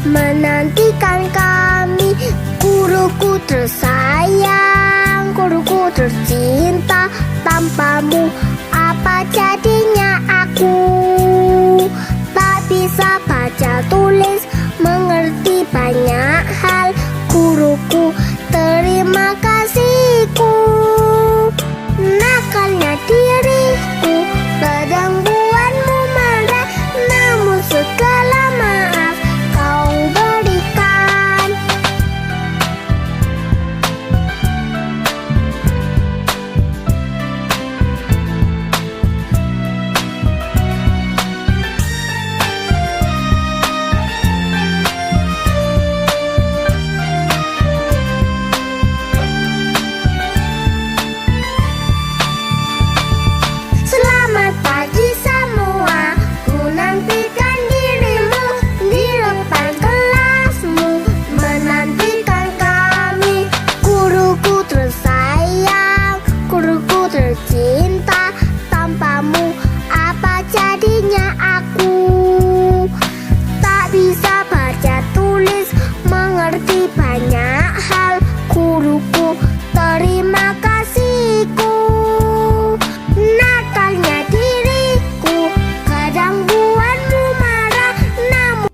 menantikan kami. Guruku tersayang, guruku tercinta, tanpamu apa jadinya aku? Tak bisa baca tulis, mengerti banyak hal. Guruku, terima kasihku. Nakalnya diriku, kadang buatmu marah, namun segala maaf kau berikan. Selamat pagi semua, ku nantikan dirimu di depan kelasmu, menantikan kami. Guruku tersayang, guruku tercinta, tanpamu apa jadinya aku? Tak bisa baca tulis, mengerti banyak hal. Guruku, terima kasihku. Nakalnya diriku, kadang buatmu marah, namun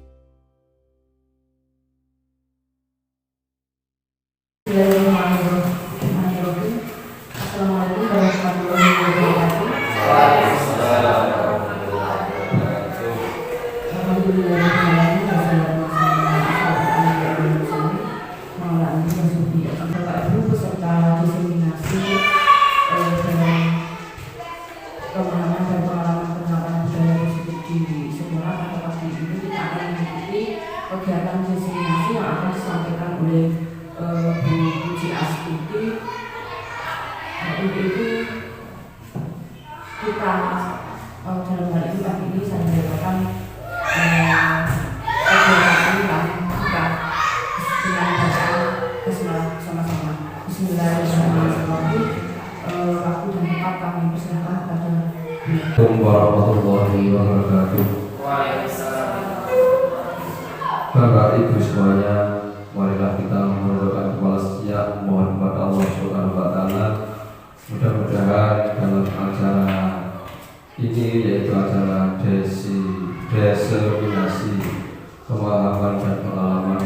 Assalamualaikum warahmatullahi wabarakatuh. Bapak Ibu peserta diseminasi pemahaman dan pengalaman budaya positif di sekolah. Pada pagi ini kita akan mengikuti kegiatan diseminasi yang akan disampaikan oleh Bu Puji Astuti. Untuk itu kita dalam hal ini pagi ini saya mengadakan kegiatan ini kita dengan bacaan bismillah sama-sama. Bismillahirrahmanirrahim. Waktu dan tempat kami persilakan kepada Assalamualaikum warahmatullahi wabarakatuh. Bapak Ibu semuanya, marilah kita menundukkan kepala sejenak, mohon kepada Allah Subhanahu wa Ta'ala. Mudah-mudahan dalam acara ini, yaitu acara diseminasi pemahaman dan pengalaman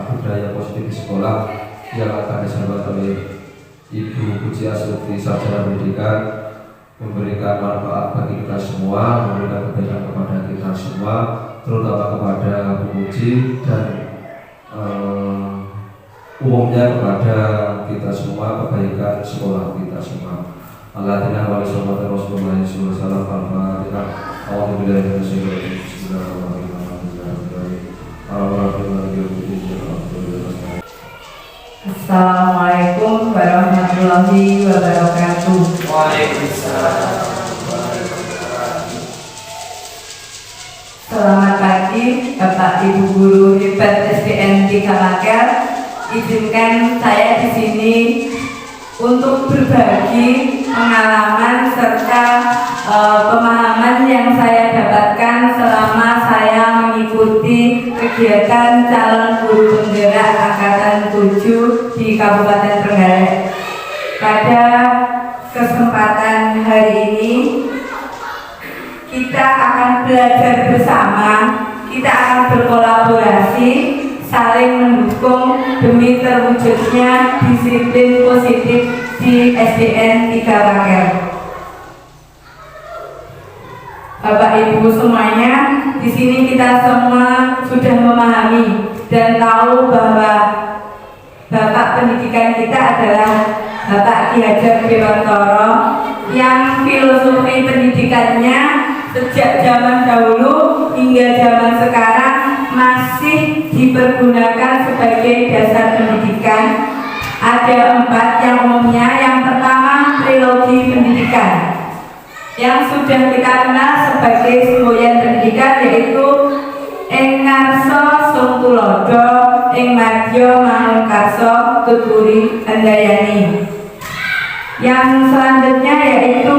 budaya positif di sekolah yang akan disampaikan oleh Ibu Puji Astuti Sarjana Pendidikan, memberikan manfaat bagi kita semua, memberikan kebaikan kepada kita semua, terutama kepada Bu Puji dan umumnya kepada kita semua, kebaikan sekolah kita semua. Alladzina wa sallallahu Rasulullah sallallahu alaihi wasallam. Al-Fatihah. A'udzubillahi minasyaitonir rajim. Bismillahirrahmanirrahim. Assalamualaikum warahmatullahi wabarakatuh. Waalaikumsalam. Selamat pagi Bapak Ibu Guru Hebat SDN 3 Makel. Izinkan saya di sini untuk berbagi pengalaman serta pemahaman yang saya dapatkan selama saya mengikuti kegiatan calon guru penggerak angkatan 7 di Kabupaten Trenggalek. Pada kesempatan hari ini kita akan belajar bersama, kita akan berkolaborasi, saling mendukung demi terwujudnya disiplin positif di SDN 3 Makel. Bapak Ibu semuanya, di sini kita semua sudah memahami dan tahu bahwa Bapak pendidikan kita adalah Bapak Ki Hajar Dewantara yang filosofi pendidikannya sejak zaman dahulu hingga zaman sekarang masih dipergunakan sebagai dasar pendidikan. Ada 4 yang umumnya. Yang pertama, trilogi pendidikan yang sudah kita kenal sebagai semboyan pendidikan, yaitu ing ngarsa sung tulodo, ing madya mangun karsa tuturi handayani. Yang selanjutnya yaitu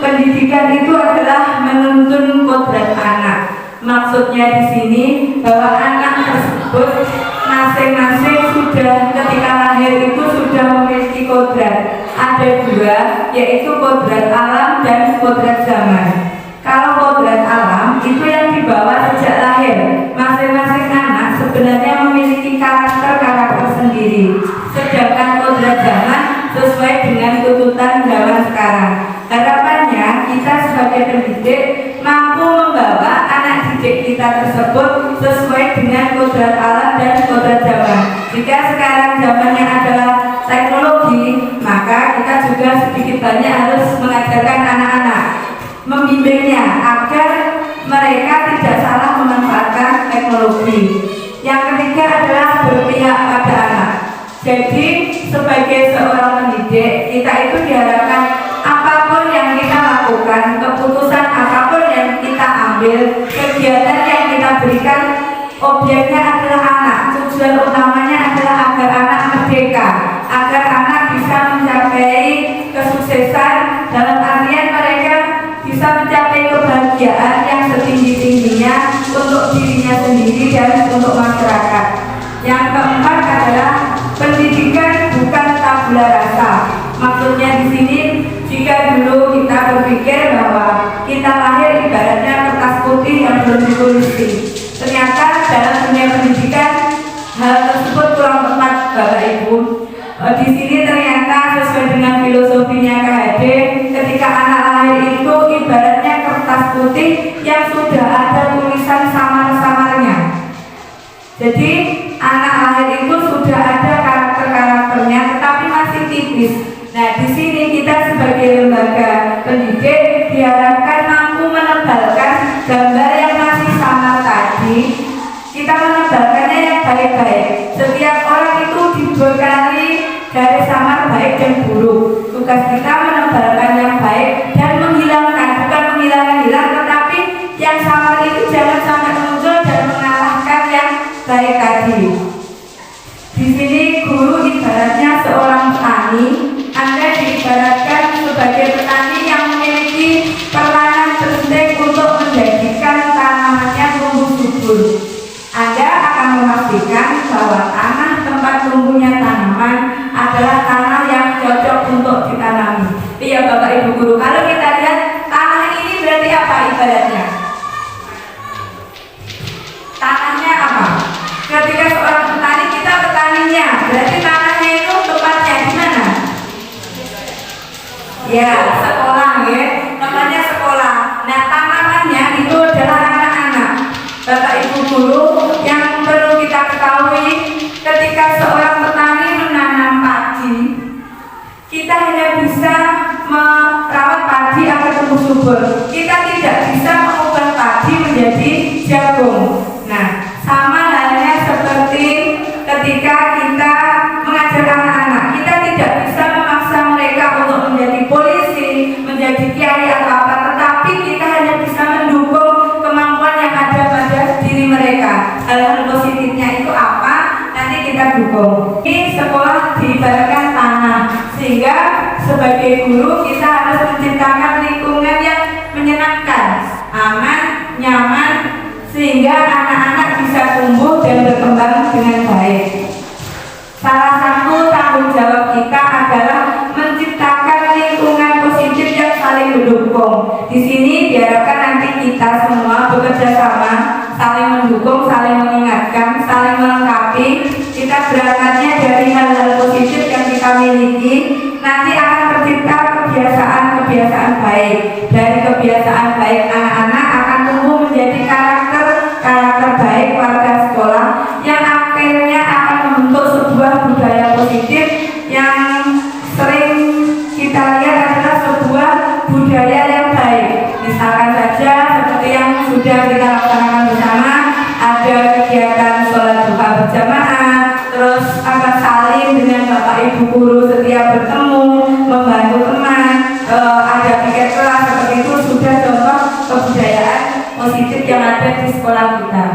pendidikan itu adalah menuntun kodrat anak. Maksudnya di sini bahwa anak tersebut tersebut masing-masing sudah ketika lahir itu sudah memiliki kodrat. Ada dua, yaitu kodrat alam dan kodrat zaman. Kalau kodrat alam itu yang dibawa sejak lahir. Masing-masing anak sebenarnya memiliki karakter-karakter sendiri. Sedangkan kodrat zaman sesuai dengan tuntutan zaman sekarang. Harapannya kita sebagai pendidik mampu membawa anak didik kita tersebut sesuai dengan kodrat alam dan kodrat zaman. Jika sekarang zamannya adalah teknologi, maka kita juga sedikit banyak harus mengajarkan anak-anak, membimbingnya agar mereka tidak salah memanfaatkan teknologi. Yang ketiga adalah berpihak pada anak. Jadi sebagai seorang pendidik, kita itu diharapkan apapun yang kita lakukan, keputusan apapun yang kita ambil, kegiatan yang kita berikan, objeknya adalah anak. Tujuan utamanya adalah agar anak merdeka, agar anak bisa mencapai kesuksesan, dalam artian mereka bisa mencapai kebahagiaan yang setinggi-tingginya untuk dirinya sendiri dan untuk masyarakat. Yang keempat adalah pendidikan bukan tabula rasa. Maksudnya di sini, jika dulu kita berpikir bahwa kita lahir ibaratnya kertas putih yang belum ditulisi, ternyata dalam dunia pendidikan hal tersebut kurang tepat, Bapak Ibu. Di sini ternyata sesuai dengan filosofinya KHD, ketika anak lahir itu ibaratnya kertas putih yang sudah ada tulisan samar-samarnya. Jadi anak lahir itu sudah ada karakter-karakternya, tetapi masih tipis. Nah, di sini kita sebagai lembaga pendidik diharapkan mampu menebalkan gambar yang masih samar tadi. Kita menebalkannya yang baik-baik. Setiap orang itu dibekali garis samar baik dan buruk. Tugas kita menebalkan yang baik dan menghilangkan, bukan menghilangkan, tetapi yang samar itu jangan sampai muncul dan mengalahkan yang baik tadi. Di sini guru ibaratnya seorang petani. Anda diibaratkan sebagai petani yang memiliki peranan penting untuk menjadikan tanamannya tumbuh subur. Anda akan memastikan bahwa tanah tempat tumbuhnya tanaman adalah tanah yang cocok untuk ditanami. Iya Bapak Ibu Guru, kalau kita lihat tanah ini berarti apa ibaratnya? Tanahnya apa? Ketika seorang petani, kita petaninya, berarti tanahnya itu tempatnya di mana? Ya, sekolah ya, namanya sekolah. Nah, tanamannya itu adalah anak-anak. Bapak Ibu Guru, yang perlu kita ketahui, ketika seorang petani menanam padi, kita hanya bisa merawat padi agar tumbuh subur. Kita tidak bisa mengubah padi menjadi jagung. Nah, sama halnya seperti ketika kita mengajar anak-anak, kita tidak bisa memaksa mereka untuk menjadi polisi, menjadi kiai atau apa, tetapi kita hanya bisa mendukung kemampuan yang ada pada diri mereka. Hal-hal positifnya itu apa? Nanti kita dukung. Ini sekolah diibaratkan tanah, sehingga sebagai guru kita harus menciptakan lingkungan yang menyenangkan, aman, nyaman, sehingga anak-anak bisa tumbuh dan berkembang dengan baik. Salah satu tanggung jawab kita adalah menciptakan lingkungan positif yang saling mendukung. Di sini diharapkan nanti kita semua bekerja sama, saling mendukung, saling mengingatkan, saling melengkapi. Kita berangkatnya dari hal-hal positif yang kita miliki, nanti akan tercipta kebiasaan-kebiasaan baik. Dari kebiasaan baik anak-anak akan tumbuh menjadi karakter baik warga sekolah yang akhirnya akan membentuk sebuah budaya positif yang sering kita lihat adalah sebuah budaya yang baik. Misalkan saja seperti yang sudah kita laksanakan bersama, ada kegiatan sholat duha berjamaah, terus akan saling dengan Bapak Ibu Guru setiap bertemu, membantu teman, ada piket kelas, seperti itu sudah contoh kebudayaan positif yang ada di sekolah kita.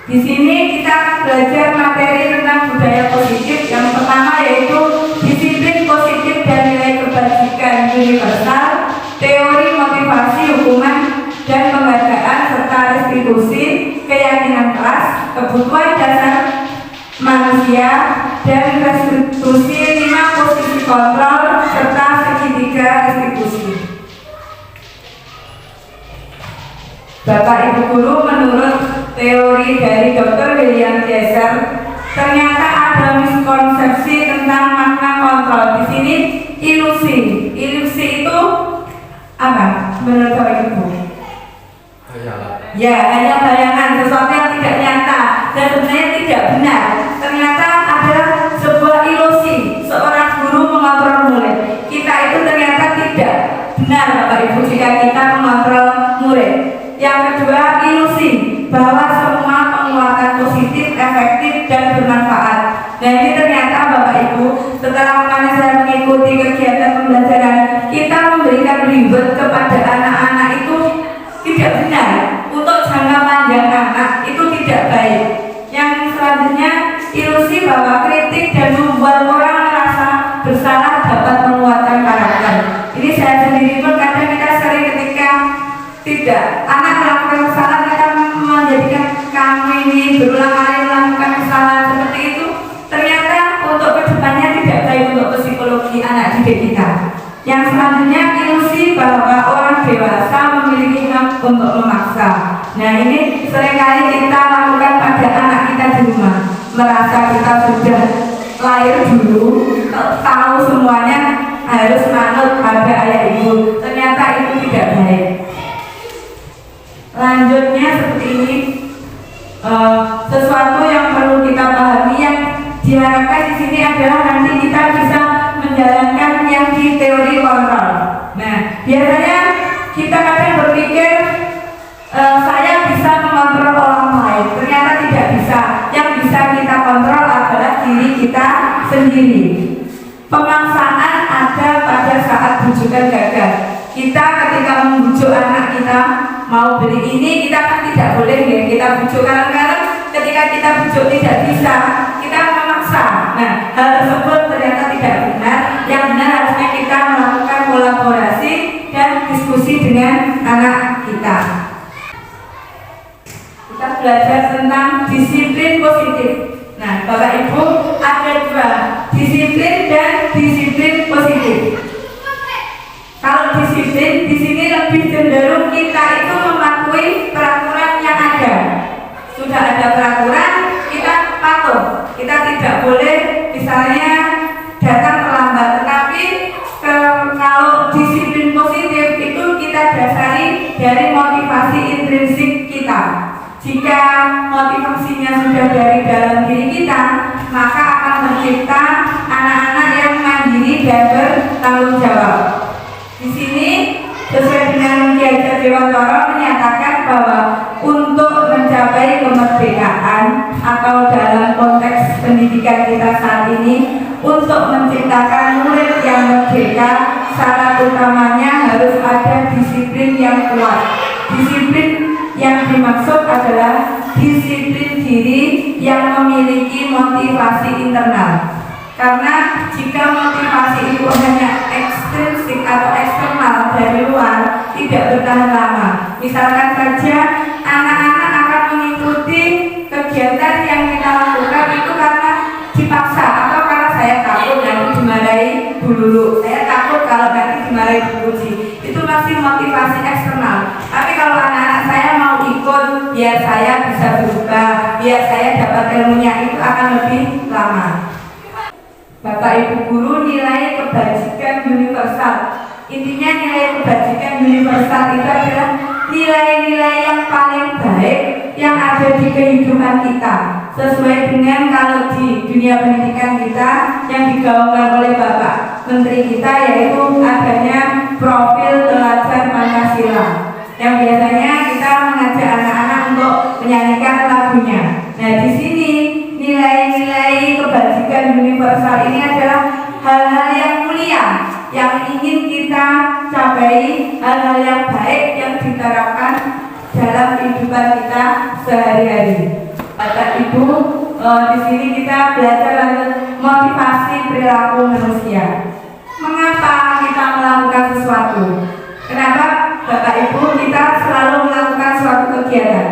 Di sini kita belajar materi tentang budaya positif. Yang pertama yaitu disiplin positif dan nilai kebajikan universal, teori motivasi hukuman dan penghargaan serta restitusi, keyakinan kelas, manusia, dan restitusi 5 posisi kontrol serta segitiga restitusi. Bapak Ibu Guru, menurut teori dari Dr. William Jaeger, ternyata ada miskonsepsi tentang makna kontrol. Di sini ilusi. Ilusi itu apa menurut Bapak Ibu? Ya, hanya bayangan, sesuatu yang tidak nyata dan sebenarnya tidak benar. Ternyata ada sebuah ilusi seorang guru mengontrol murid. Kita itu ternyata tidak benar, Bapak Ibu, jika kita mengontrol murid. Yang kedua, ilusi bahwa semua penguatan positif, efektif, dan bermanfaat. Nah, ini ternyata Bapak Ibu, setelah kemarin saya mengikuti kegiatan pembelajaran, kita memberikan reward kepada anak-anak itu tidak benar. Untuk jangka panjang anak itu tidak baik. Yang selanjutnya, ilusi bahwa kritik dan membuat orang merasa bersalah dapat menguatkan karakter. Ini saya sendiri pun kadang kita sering ketika tidak anak melakukan kesalahan, kita menjadikan kamu ini berulang kali melakukan kesalahan seperti itu. Ternyata untuk kedepannya tidak baik untuk psikologi anak didik kita. Yang selanjutnya, ilusi bahwa orang dewasa memiliki hak untuk memaksa. Nah, ini seringkali kita lakukan pada anak kita di rumah. Merasa kita sudah lahir dulu, tahu semuanya, harus manut pada ayah ibu. Ternyata itu tidak baik. Lanjutnya seperti ini, sesuatu yang perlu kita pahami yang diharapkan di sini adalah nanti kita bisa menjalankan yang di teori kontrol. Nah, biasanya kita kadang berpikir saya bisa mengontrol orang lain. Ternyata tidak bisa. Yang bisa kita kontrol adalah diri kita sendiri. Pemaksaan ada pada saat bujukan gagal. Kita ketika membujuk anak kita mau beli ini, kita kan tidak boleh ya, kita bujuk kadang-kadang ketika kita bujuk tidak bisa, kita memaksa. Nah, hal tersebut ternyata tidak benar. Yang benar harusnya kita melakukan kolaborasi dan diskusi dengan anak kita. Kita belajar tentang disiplin positif. Nah, Bapak Ibu, ada 2, disiplin dan disiplin positif. Kalau disiplin di sini lebih cenderung kita itu mematuhi peraturan yang ada. Sudah ada peraturan, kita patuh. Kita tidak boleh misalnya datang terlambat. Tetapi kalau disiplin positif itu kita dasari dari motivasi intrinsik kita. Jika motivasinya sudah dari dalam diri kita, maka akan tercipta anak-anak yang mandiri dan bertanggung jawab. Di sini sesuai dengan Ki Hajar Dewantara menyatakan bahwa untuk mencapai kemerdekaan atau dalam konteks pendidikan kita saat ini, untuk menciptakan murid yang merdeka, syarat utamanya harus ada disiplin yang kuat. Disiplin yang dimaksud adalah disiplin diri yang memiliki motivasi internal. Karena jika motivasi itu hanya ekstrinsik atau eksternal dari luar, tidak bertahan lama. Misalkan saja anak-anak akan mengikuti kegiatan yang kita lakukan itu karena dipaksa atau karena saya takut nanti dimarahi Bu Lulu, saya takut kalau nanti dimarahi Bu Puji. Itu masih motivasi eksternal. Tapi kalau anak-anak saya mau ikut, biar saya bisa berubah, biar saya dapat ilmunya, itu akan lebih lama. Bapak Ibu Guru, nilai kebajikan universal. Intinya nilai kebajikan universal itu adalah nilai-nilai yang paling baik yang ada di kehidupan kita. Sesuai dengan kalau di dunia pendidikan kita yang digaungkan oleh Bapak Menteri kita, yaitu adanya profil pelajar Pancasila. Yang biasanya kita mengajak anak-anak untuk menyanyikan lagunya. Nah, di sini nilai-nilai kebajikan universal ini adalah hal-hal yang mulia yang ingin kita capai, hal-hal yang baik yang diterapkan dalam kehidupan kita sehari-hari. Bapak Ibu, di sini kita belajar motivasi perilaku manusia. Mengapa kita melakukan sesuatu? Kenapa Bapak Ibu kita selalu melakukan suatu kegiatan?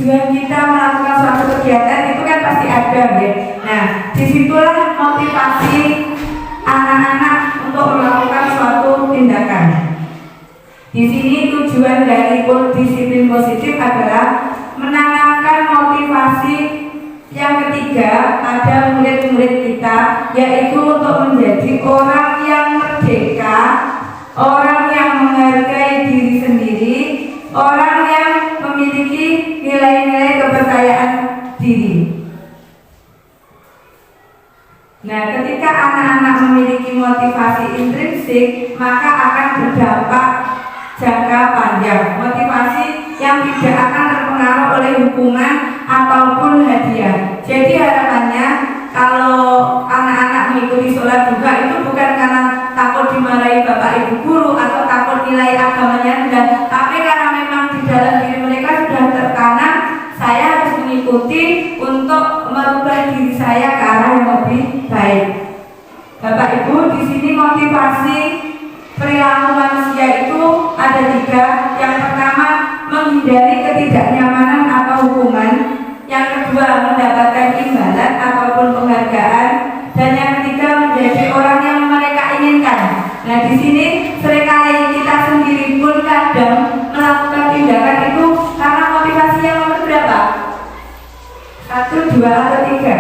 tujuan kita melakukan suatu kegiatan itu kan pasti ada ya. Nah, disitulah motivasi anak-anak untuk melakukan suatu tindakan. Di sini tujuan dari disiplin positif adalah menanamkan motivasi yang ketiga pada murid-murid kita, yaitu untuk menjadi orang yang merdeka, orang yang menghargai diri sendiri, orang yang memiliki nilai-nilai kepercayaan diri. Nah, ketika anak-anak memiliki motivasi intrinsik, maka akan berdampak jangka panjang. Motivasi yang tidak akan terpengaruh oleh hukuman ataupun hadiah. Jadi harapannya kalau anak-anak mengikuti sholat juga itu bukan karena takut dimarahi bapak ibu guru atau takut nilai agamanya rendah, tapi karena memang di dalam diri mereka sudah tertanam, saya harus mengikuti untuk merubah diri saya ke arah yang lebih baik. Bapak ibu, di sini motivasi perilaku manusia itu ada 3. Yang pertama, menghindari ketidaknyamanan atau hukuman. Yang kedua, mendapatkan imbalan ataupun penghargaan. Dan yang ketiga, menjadi orang yang mereka inginkan. Nah, di sini seringkali kita sendiri pun kadang melakukan tindakan itu karena motivasi yang nomor berapa? 1, 2, atau 3?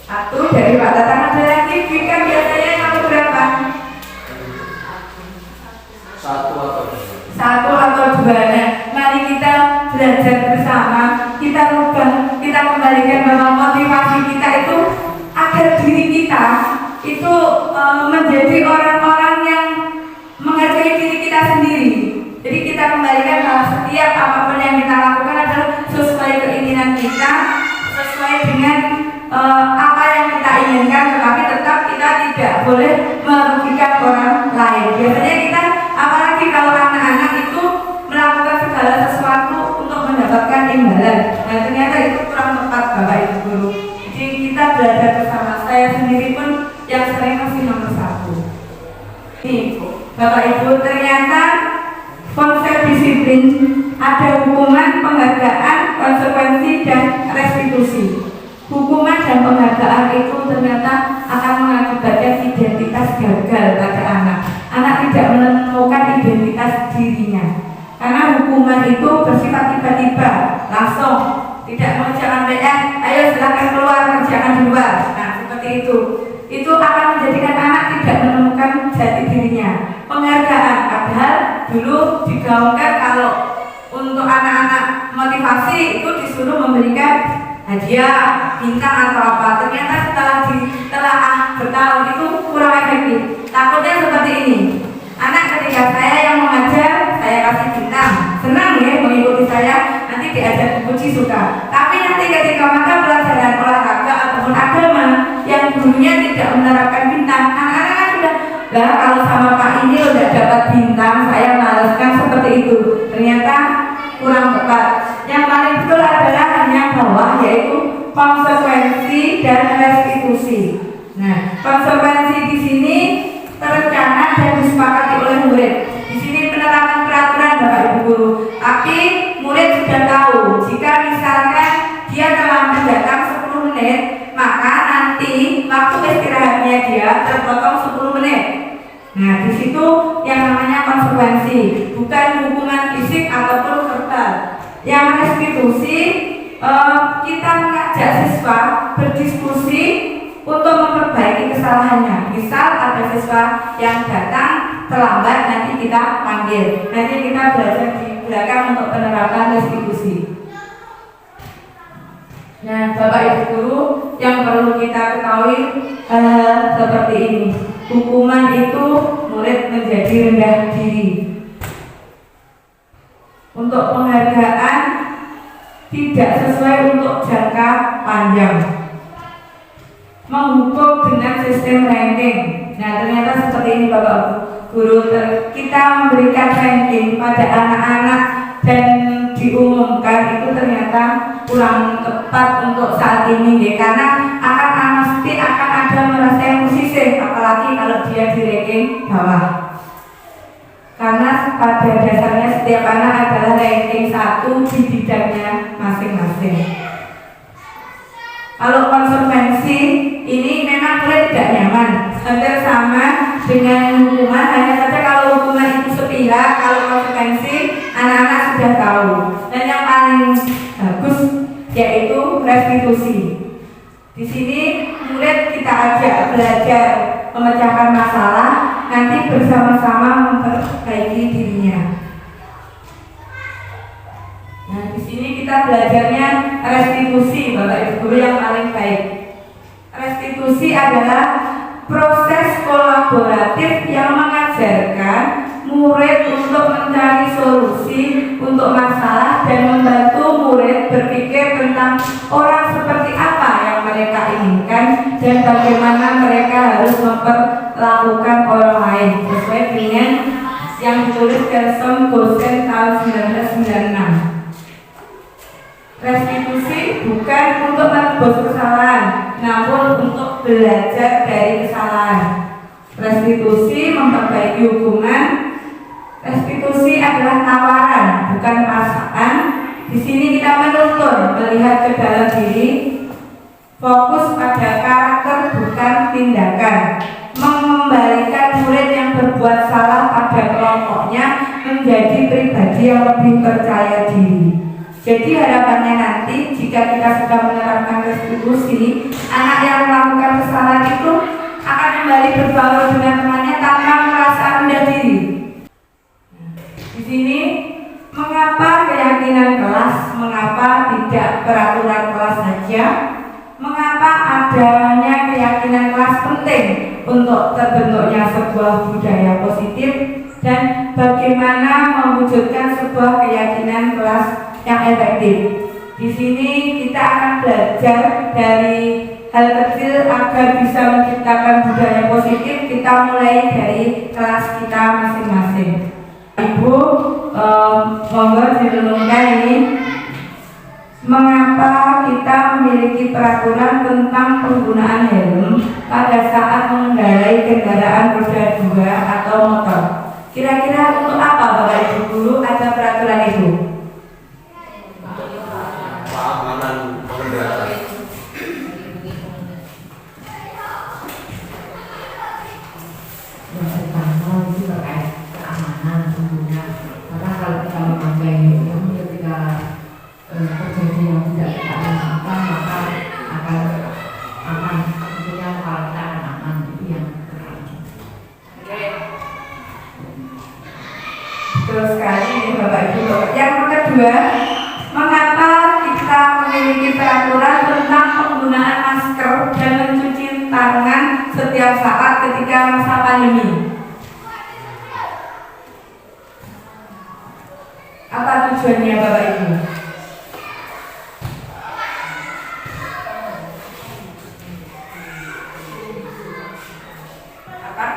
1 dari Pak Tatang, ada lagi kan biasanya yang nomor berapa? 1 atau 2. Nah, mari kita belajar bersama, kita rubah, kita kembalikan bahwa motivasi kita itu agar diri kita itu menjadi orang-orang yang menghargai diri kita sendiri. Jadi kita kembalikan bahwa setiap apapun yang kita lakukan adalah sesuai keinginan kita, sesuai dengan apa yang kita inginkan, tetapi tetap kita tidak boleh merugikan orang lain. Biasanya kita, apalagi kalau anak-anak itu melakukan segala sesuatu untuk mendapatkan imbalan. Nah, ternyata itu kurang tepat Bapak Ibu Guru. Jadi kita belajar bersama. Saya sendiri pun yang sering kasih nomor 1. Nih, Bapak Ibu, ternyata konsep disiplin ada hukuman, penghargaan, konsekuensi, dan restitusi. Hukuman dan penghargaan itu ternyata akan mengakibatkan identitas gagal pada anak. Anak tidak menemukan identitas dirinya. Karena hukuman itu bersifat tiba-tiba, langsung, tidak mengerjakan PR, ayo silakan keluar, kerjakan di luar. Nah, seperti itu. Itu akan menjadikan anak tidak menemukan jati dirinya. Penghargaan, padahal dulu digaungkan kalau untuk anak-anak motivasi itu disuruh memberikan hadiah, bintang atau apa. Ternyata setelah ditelaah bertahun itu kurang efektif. Takutnya seperti ini. Anak ketika saya yang mengajar, saya kasih bintang, senang ya mengikuti saya, nanti diajak dipuji suka. Tapi nanti ketika mata pelajaran olahraga ataupun agama yang gurunya tidak menerapkan bintang, anak-anak sudah, lah kalau sama Pak ini udah dapat bintang, saya malaskan seperti itu. Ternyata kurang tepat. Yang paling betul adalah hanya bawah, yaitu konsekuensi dan restitusi. Nah, konsekuensi di sini terencana dan disepakati oleh murid. Di sini penerapan peraturan Bapak Ibu Guru. Tapi murid sudah tahu jika misalkan dia terlambat datang 10 menit, maka nanti waktu istirahatnya dia terpotong 10 menit. Nah, di situ yang namanya konsekuensi, bukan hukuman fisik ataupun verbal. Yang restitusi, kita mengajak siswa berdiskusi untuk memperbaiki kesalahannya. Misal ada siswa yang datang terlambat, nanti kita panggil. Nanti kita belajar di belakang untuk penerapan restitusi. Nah, Bapak Ibu Guru, yang perlu kita ketahui seperti ini. Hukuman itu murid menjadi rendah diri. Untuk penghargaan tidak sesuai untuk jangka panjang. Menghukum dengan sistem ranking. Nah, ternyata seperti ini Bapak Guru, kita memberikan ranking pada anak-anak dan diumumkan itu ternyata kurang tepat untuk saat ini ya, karena pasti akan ada merasa yang musisi, apalagi kalau dia di ranking bawah. Karena pada dasarnya setiap anak adalah ranking 1 di bidangnya masing-masing. Kalau konsekuensi ini memang murid tidak nyaman, hampir sama dengan hukuman, hanya saja kalau hukuman itu sepihak, kalau konsekuensi anak-anak sudah tahu. Dan yang paling bagus yaitu restitusi. Di sini murid kita ajak belajar memecahkan masalah, nanti bersama-sama memperbaiki dirinya. Nah, di sini kita belajarnya restitusi, Bapak Ibu guru yang paling baik. Restitusi adalah proses kolaboratif yang mengajarkan murid untuk mencari solusi untuk masalah dan membantu murid berpikir tentang orang seperti apa yang mereka inginkan dan bagaimana mereka harus memperlakukan orang lain sesuai dengan yang ditulis Kelson Gosen tahun 1996. Restitusi bukan untuk menebus kesalahan, namun untuk belajar dari kesalahan. Restitusi memperbaiki hukuman. Restitusi adalah tawaran, bukan paksaan. Di sini kita menuntun, melihat ke dalam diri, fokus pada karakter bukan tindakan, mengembalikan murid yang berbuat salah pada kelompoknya menjadi pribadi yang lebih percaya diri. Jadi harapannya nanti jika kita sudah menerapkan restitusi, anak yang melakukan kesalahan itu akan kembali berbaur dengan temannya tanpa merasa rendah diri. Di sini mengapa keyakinan kelas, mengapa tidak peraturan kelas saja, mengapa adanya keyakinan kelas penting untuk terbentuknya sebuah budaya positif, dan bagaimana mewujudkan sebuah keyakinan kelas yang efektif. Di sini kita akan belajar dari hal kecil agar bisa menciptakan budaya positif. Kita mulai dari kelas kita masing-masing. Ibu, monggo direnungkan ini. Mengapa kita memiliki peraturan tentang penggunaan helm pada saat mengendarai kendaraan roda 2 atau motor? Kira-kira untuk apa Bapak Ibu guru ada peraturan itu? Keamanan pengendara. Yang pertama itu terkait keamanan tentunya, karena kalau kita memakai helm ketika terjadi yang tidak kita inginkan maka akan aman, tentunya kalau kita akan aman, itu yang pertama. Betul sekali Bapak Ibu. Yang kedua, mengapa kita memiliki peraturan tentang penggunaan masker dan mencuci tangan setiap saat ketika masa pandemi? Apa tujuannya Bapak Ibu? Apa?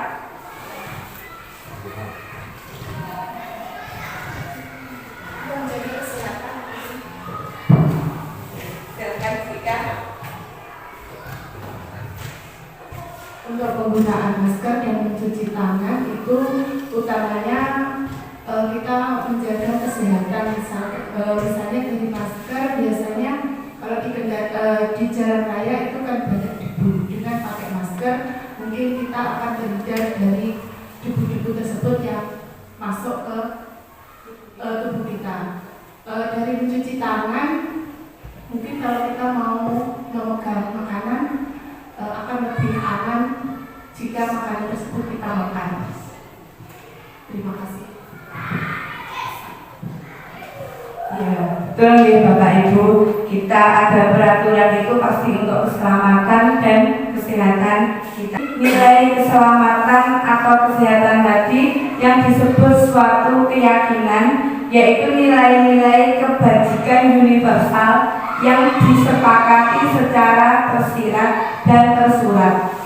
Untuk penggunaan masker dan mencuci tangan itu utamanya kita menjaga kesehatan. Misalnya dari masker biasanya kalau di jalan raya itu kan banyak debu. Dengan pakai masker mungkin kita akan terhindar dari debu-debu tersebut yang masuk ke tubuh kita. Dari mencuci tangan, mungkin kalau kita mau memegang makanan akan lebih aman jika makanan tersebut kita makan. Terima kasih. Ya, betul ya Bapak Ibu. Kita ada peraturan itu pasti untuk keselamatan dan kesehatan kita. Nilai keselamatan atau kesehatan tadi yang disebut suatu keyakinan, yaitu nilai-nilai kebajikan universal yang disepakati secara tersirat dan tersurat,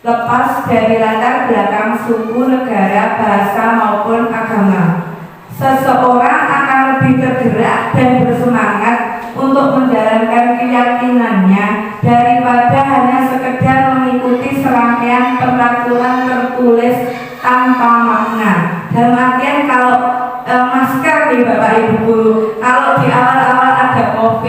lepas dari latar belakang suku, negara, bahasa maupun agama. Seseorang akan lebih tergerak dan bersemangat untuk menjalankan keyakinannya daripada hanya sekedar mengikuti serangkaian peraturan tertulis tanpa makna. Dalam artian kalau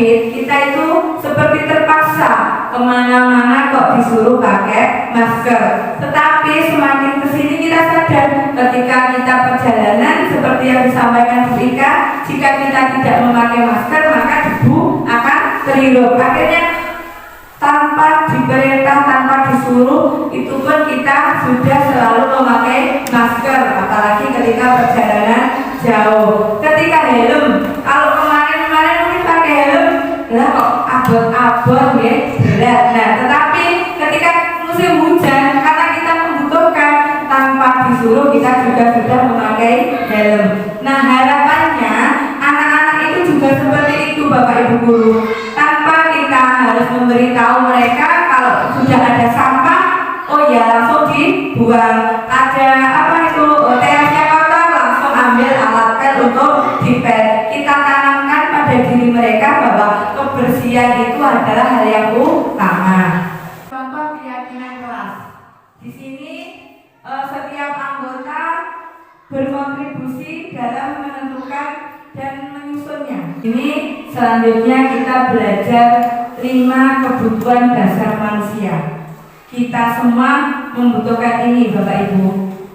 COVID, kita itu seperti terpaksa kemana-mana kok disuruh pakai masker. Tetapi semakin kesini kita sadar ketika kita perjalanan seperti yang disampaikan Bu Ika, jika kita tidak memakai masker maka debu akan terhirup. Akhirnya tanpa diperintah, tanpa disuruh, itu pun kita sudah selalu memakai masker, apalagi ketika perjalanan jauh. Ketika helm, kalau kemarin mungkin pakai helm, lah kok abot-abot ya, berat. Nah, tetapi ketika musim hujan, karena kita membutuhkan, tanpa disuruh kita juga sudah memakai helm. Nah, harapannya anak-anak itu juga seperti itu, Bapak Ibu Guru. Tanpa kita harus memberitahu mereka kalau sudah ada sampah, oh ya langsung dibuang. Ada apa itu terasnya kotor, langsung ambil alat pel untuk dipel. Kita tanamkan pada diri mereka bahwa kebersihan itu adalah hal yang utama. Contoh keyakinan kelas. Di sini setiap anggota berkontribusi dalam menentukan dan menyusunnya. Ini selanjutnya kita belajar 5 kebutuhan dasar manusia. Kita semua membutuhkan ini, Bapak Ibu.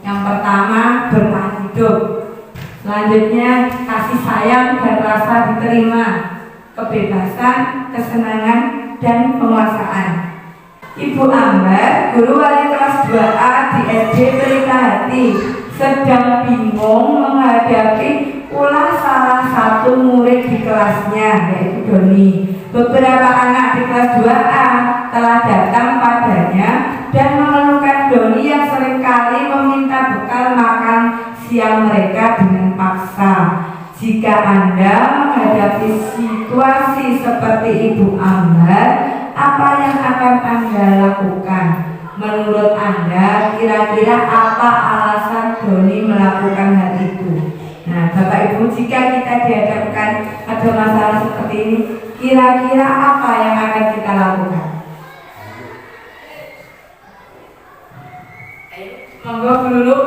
Yang pertama, bertahan hidup. Selanjutnya, kasih sayang dan rasa diterima, kebebasan, kesenangan, dan penguasaan. Ibu Ambar, guru wali kelas 2A di SD Pelita Hati, sedang bingung menghadapi ulah salah satu murid di kelasnya, yaitu Doni. Beberapa anak di kelas 2A telah datang padanya dan mengeluhkan Doni yang seringkali meminta bekal makan siang mereka dengan paksa. Jika Anda menghadapi situasi seperti Ibu Ambar, apa yang akan Anda lakukan? Menurut Anda, kira-kira apa alasan Doni melakukan hal itu? Nah, Bapak Ibu, jika kita dihadapkan ada masalah seperti ini, kira-kira apa yang akan kita lakukan? Monggo dulu.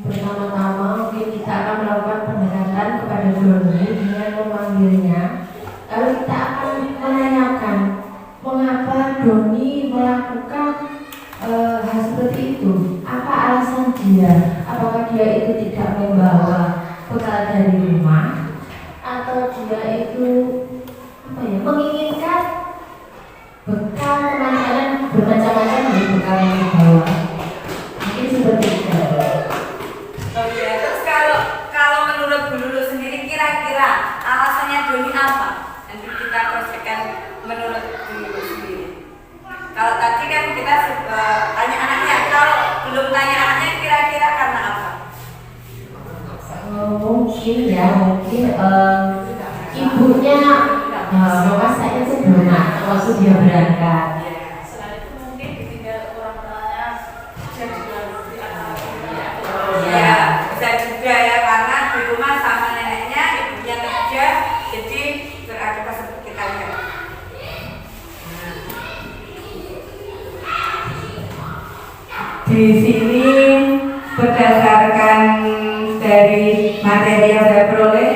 Pertama-tama mungkin kita akan melakukan pendekatan kepada Doni dengan memanggilnya. Lalu kita akan menanyakan mengapa Doni melakukan hal seperti itu. Apa alasan dia? Apakah dia itu tidak membawa bekal dari rumah, atau dia itu menginginkan bekal makanan bermacam-macam dari bekal yang dibawa? Mungkin seperti itu. Oke, terus kalau menurut Bu Lulu sendiri kira-kira alasannya Doni apa? Nanti kita cross-check menurut Bu Lulu sendiri. Kalau tadi kan kita tanya anaknya, kalau belum tanya anaknya kira-kira karena apa? Mungkin ibunya memasaknya sebelumnya waktu dia berangkat. Selain itu mungkin ditinggal orang tuanya jadi ya, bisa juga ya, karena di rumah sama neneknya, ibunya kerja, jadi berakibat seperti kita lihat. Di sini berdasarkan dari materi yang saya peroleh,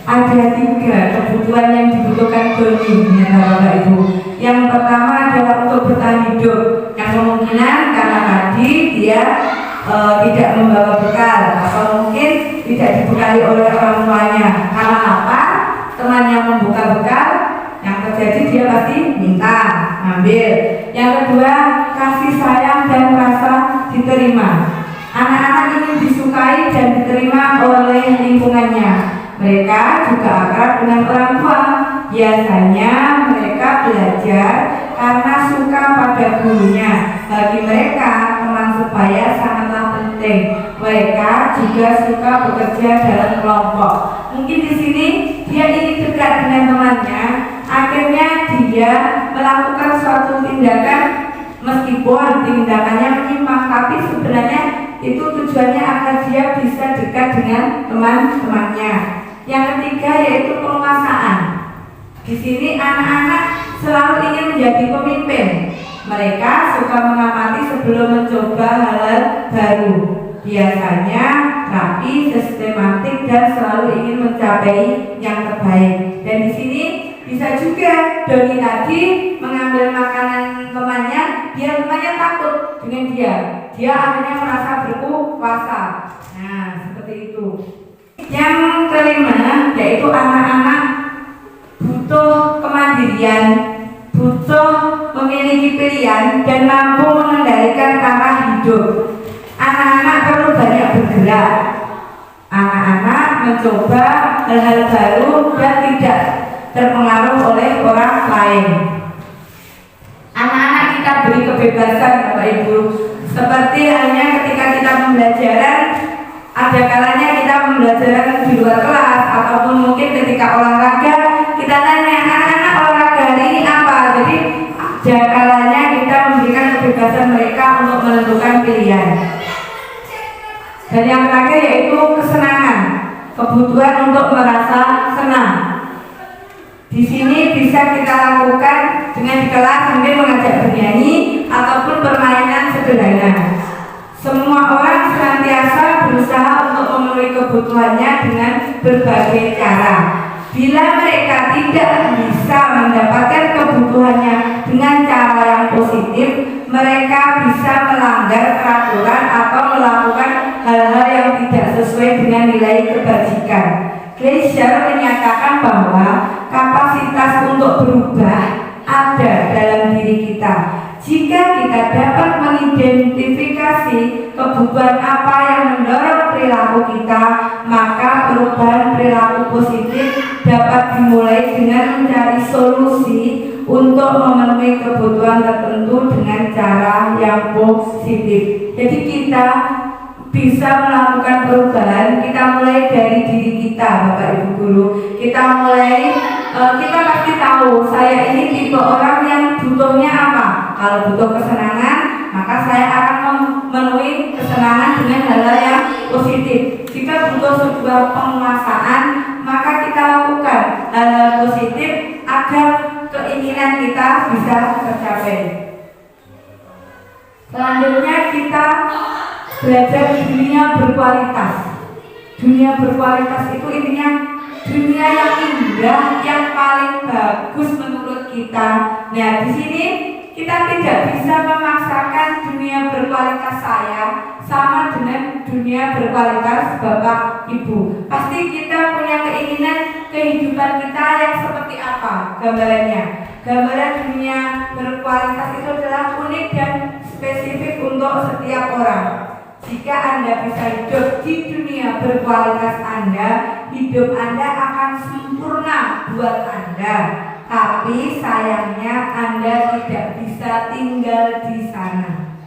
ada 3 kebutuhan yang dibutuhkan Doni, ya Bapak Ibu. Yang pertama adalah untuk bertahan hidup, yang kemungkinan karena tadi dia tidak membawa bekal atau mungkin tidak dibekali oleh orang tuanya. Karena apa? Temannya membuka bekal, yang terjadi dia pasti minta, ambil. Yang kedua, kasih sayang dan rasa diterima. Anak-anak ingin disukai dan diterima oleh lingkungannya. Mereka juga akrab dengan orang tua. Biasanya mereka belajar karena suka pada gurunya. Bagi mereka, teman sebaya sangatlah penting. Mereka juga suka bekerja dalam kelompok. Mungkin di sini dia ingin dekat dengan temannya. Akhirnya dia melakukan suatu tindakan, meskipun tindakannya menyimpang, tapi sebenarnya itu tujuannya agar dia bisa dekat dengan teman-temannya. Yang ketiga yaitu penguasaan. Di sini anak-anak selalu ingin menjadi pemimpin. Mereka suka mengamati sebelum mencoba hal baru. Biasanya rapi, sistematik, dan selalu ingin mencapai yang terbaik. Dan di sini bisa juga Doni tadi mengambil makanan temannya, dia temannya takut dengan dia. Dia akhirnya merasa berkuasa. Nah, seperti itu. Yang kelima yaitu anak-anak butuh kemandirian, butuh memiliki pilihan dan mampu mengendalikan arah hidup. Anak-anak perlu banyak bergerak. Anak-anak mencoba hal-hal baru dan tidak terpengaruh oleh orang lain. Anak-anak kita beri kebebasan, Bapak Ibu. Seperti halnya ketika kita pembelajaran, ada kalanya kita pembelajaran di luar kelas, ataupun mungkin ketika olahraga kita tanya anak-anak olahraga hari ini apa. Jadi ada kalanya kita memberikan kebebasan mereka untuk menentukan pilihan. Dan yang terakhir yaitu kesenangan, kebutuhan untuk merasa senang. Di sini bisa kita lakukan dengan di kelas mungkin mengajak bernyanyi ataupun permainan sederhana. Semua orang senantiasa berusaha untuk memenuhi kebutuhannya dengan berbagai cara. Bila mereka tidak bisa mendapatkan kebutuhannya dengan cara yang positif, mereka bisa melanggar peraturan atau melakukan hal-hal yang tidak sesuai dengan nilai kebajikan. Glaser menyatakan bahwa kapasitas untuk berubah ada dalam diri kita. Jika kita dapat mengidentifikasi kebutuhan apa yang mendorong perilaku kita, maka perubahan perilaku positif dapat dimulai dengan mencari solusi untuk memenuhi kebutuhan tertentu dengan cara yang positif. Jadi kita bisa melakukan perubahan, kita mulai dari diri kita, Bapak Ibu Guru. Kita pasti tahu saya ini tipe orang yang butuhnya apa. Kalau butuh kesenangan, maka saya akan memenuhi kesenangan dengan hal-hal yang positif. Jika butuh sebuah penguasaan, maka kita lakukan hal-hal positif agar keinginan kita bisa tercapai. Selanjutnya kita belajar dunia berkualitas. Dunia berkualitas itu intinya dunia yang indah, yang paling bagus menurut kita. Nah, di sini kita tidak bisa memaksakan dunia berkualitas saya sama dengan dunia berkualitas Bapak Ibu. Pasti kita punya keinginan kehidupan kita yang seperti apa gambarannya. Gambaran dunia berkualitas itu adalah unik dan spesifik untuk setiap orang. Jika Anda bisa hidup di dunia berkualitas Anda, hidup Anda akan sempurna buat Anda. Tapi sayangnya Anda tidak bisa tinggal di sana.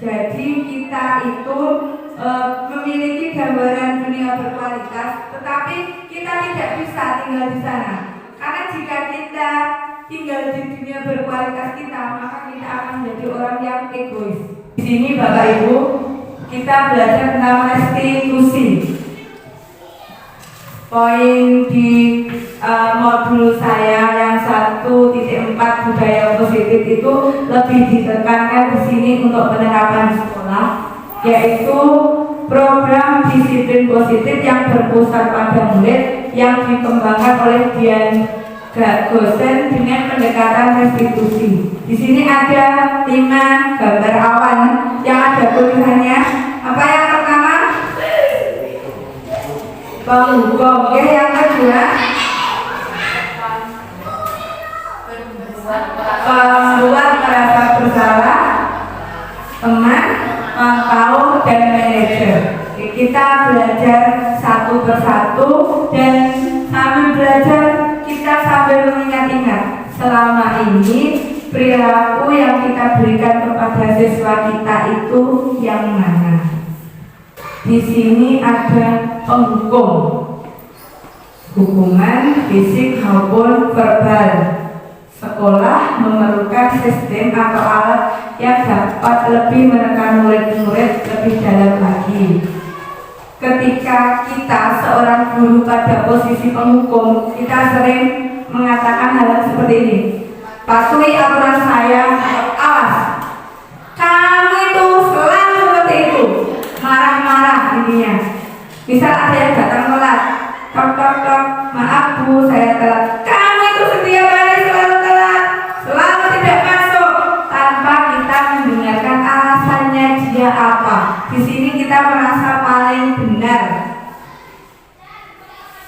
Jadi kita itu memiliki gambaran dunia berkualitas, tetapi kita tidak bisa tinggal di sana. Karena jika kita tinggal di dunia berkualitas kita, maka kita akan menjadi orang yang egois. Di sini Bapak Ibu, kita belajar tentang restitusi. Poin di modul saya yang 1.4 budaya positif itu lebih ditekankan di sini untuk penerapan di sekolah, yaitu program disiplin positif yang berpusat pada murid yang dikembangkan oleh Dian Gosen dengan pendekatan restitusi. Di sini ada 5 gambar awan yang ada tulisannya. Apa yang pertama? Penghukum. Oke, yang kedua pembuat merasa bersalah, teman, pantau, dan manajer. Kita belajar satu persatu dan sambil belajar kita sambil mengingat-ingat selama ini perilaku yang kita berikan kepada siswa kita itu yang mana. Di sini ada penghukum, hukuman fisik maupun verbal. Sekolah memerlukan sistem atau alat yang dapat lebih menekan murid-murid lebih dalam lagi. Ketika kita seorang guru pada posisi penghukum, kita sering mengatakan hal seperti ini: patuhi aturan saya, Misal ada yang datang telat, tok, maaf Bu, saya telat. Kamu itu setiap hari selalu telat, selalu tidak masuk, tanpa kita mendengarkan alasannya dia apa. Di sini kita merasa paling benar,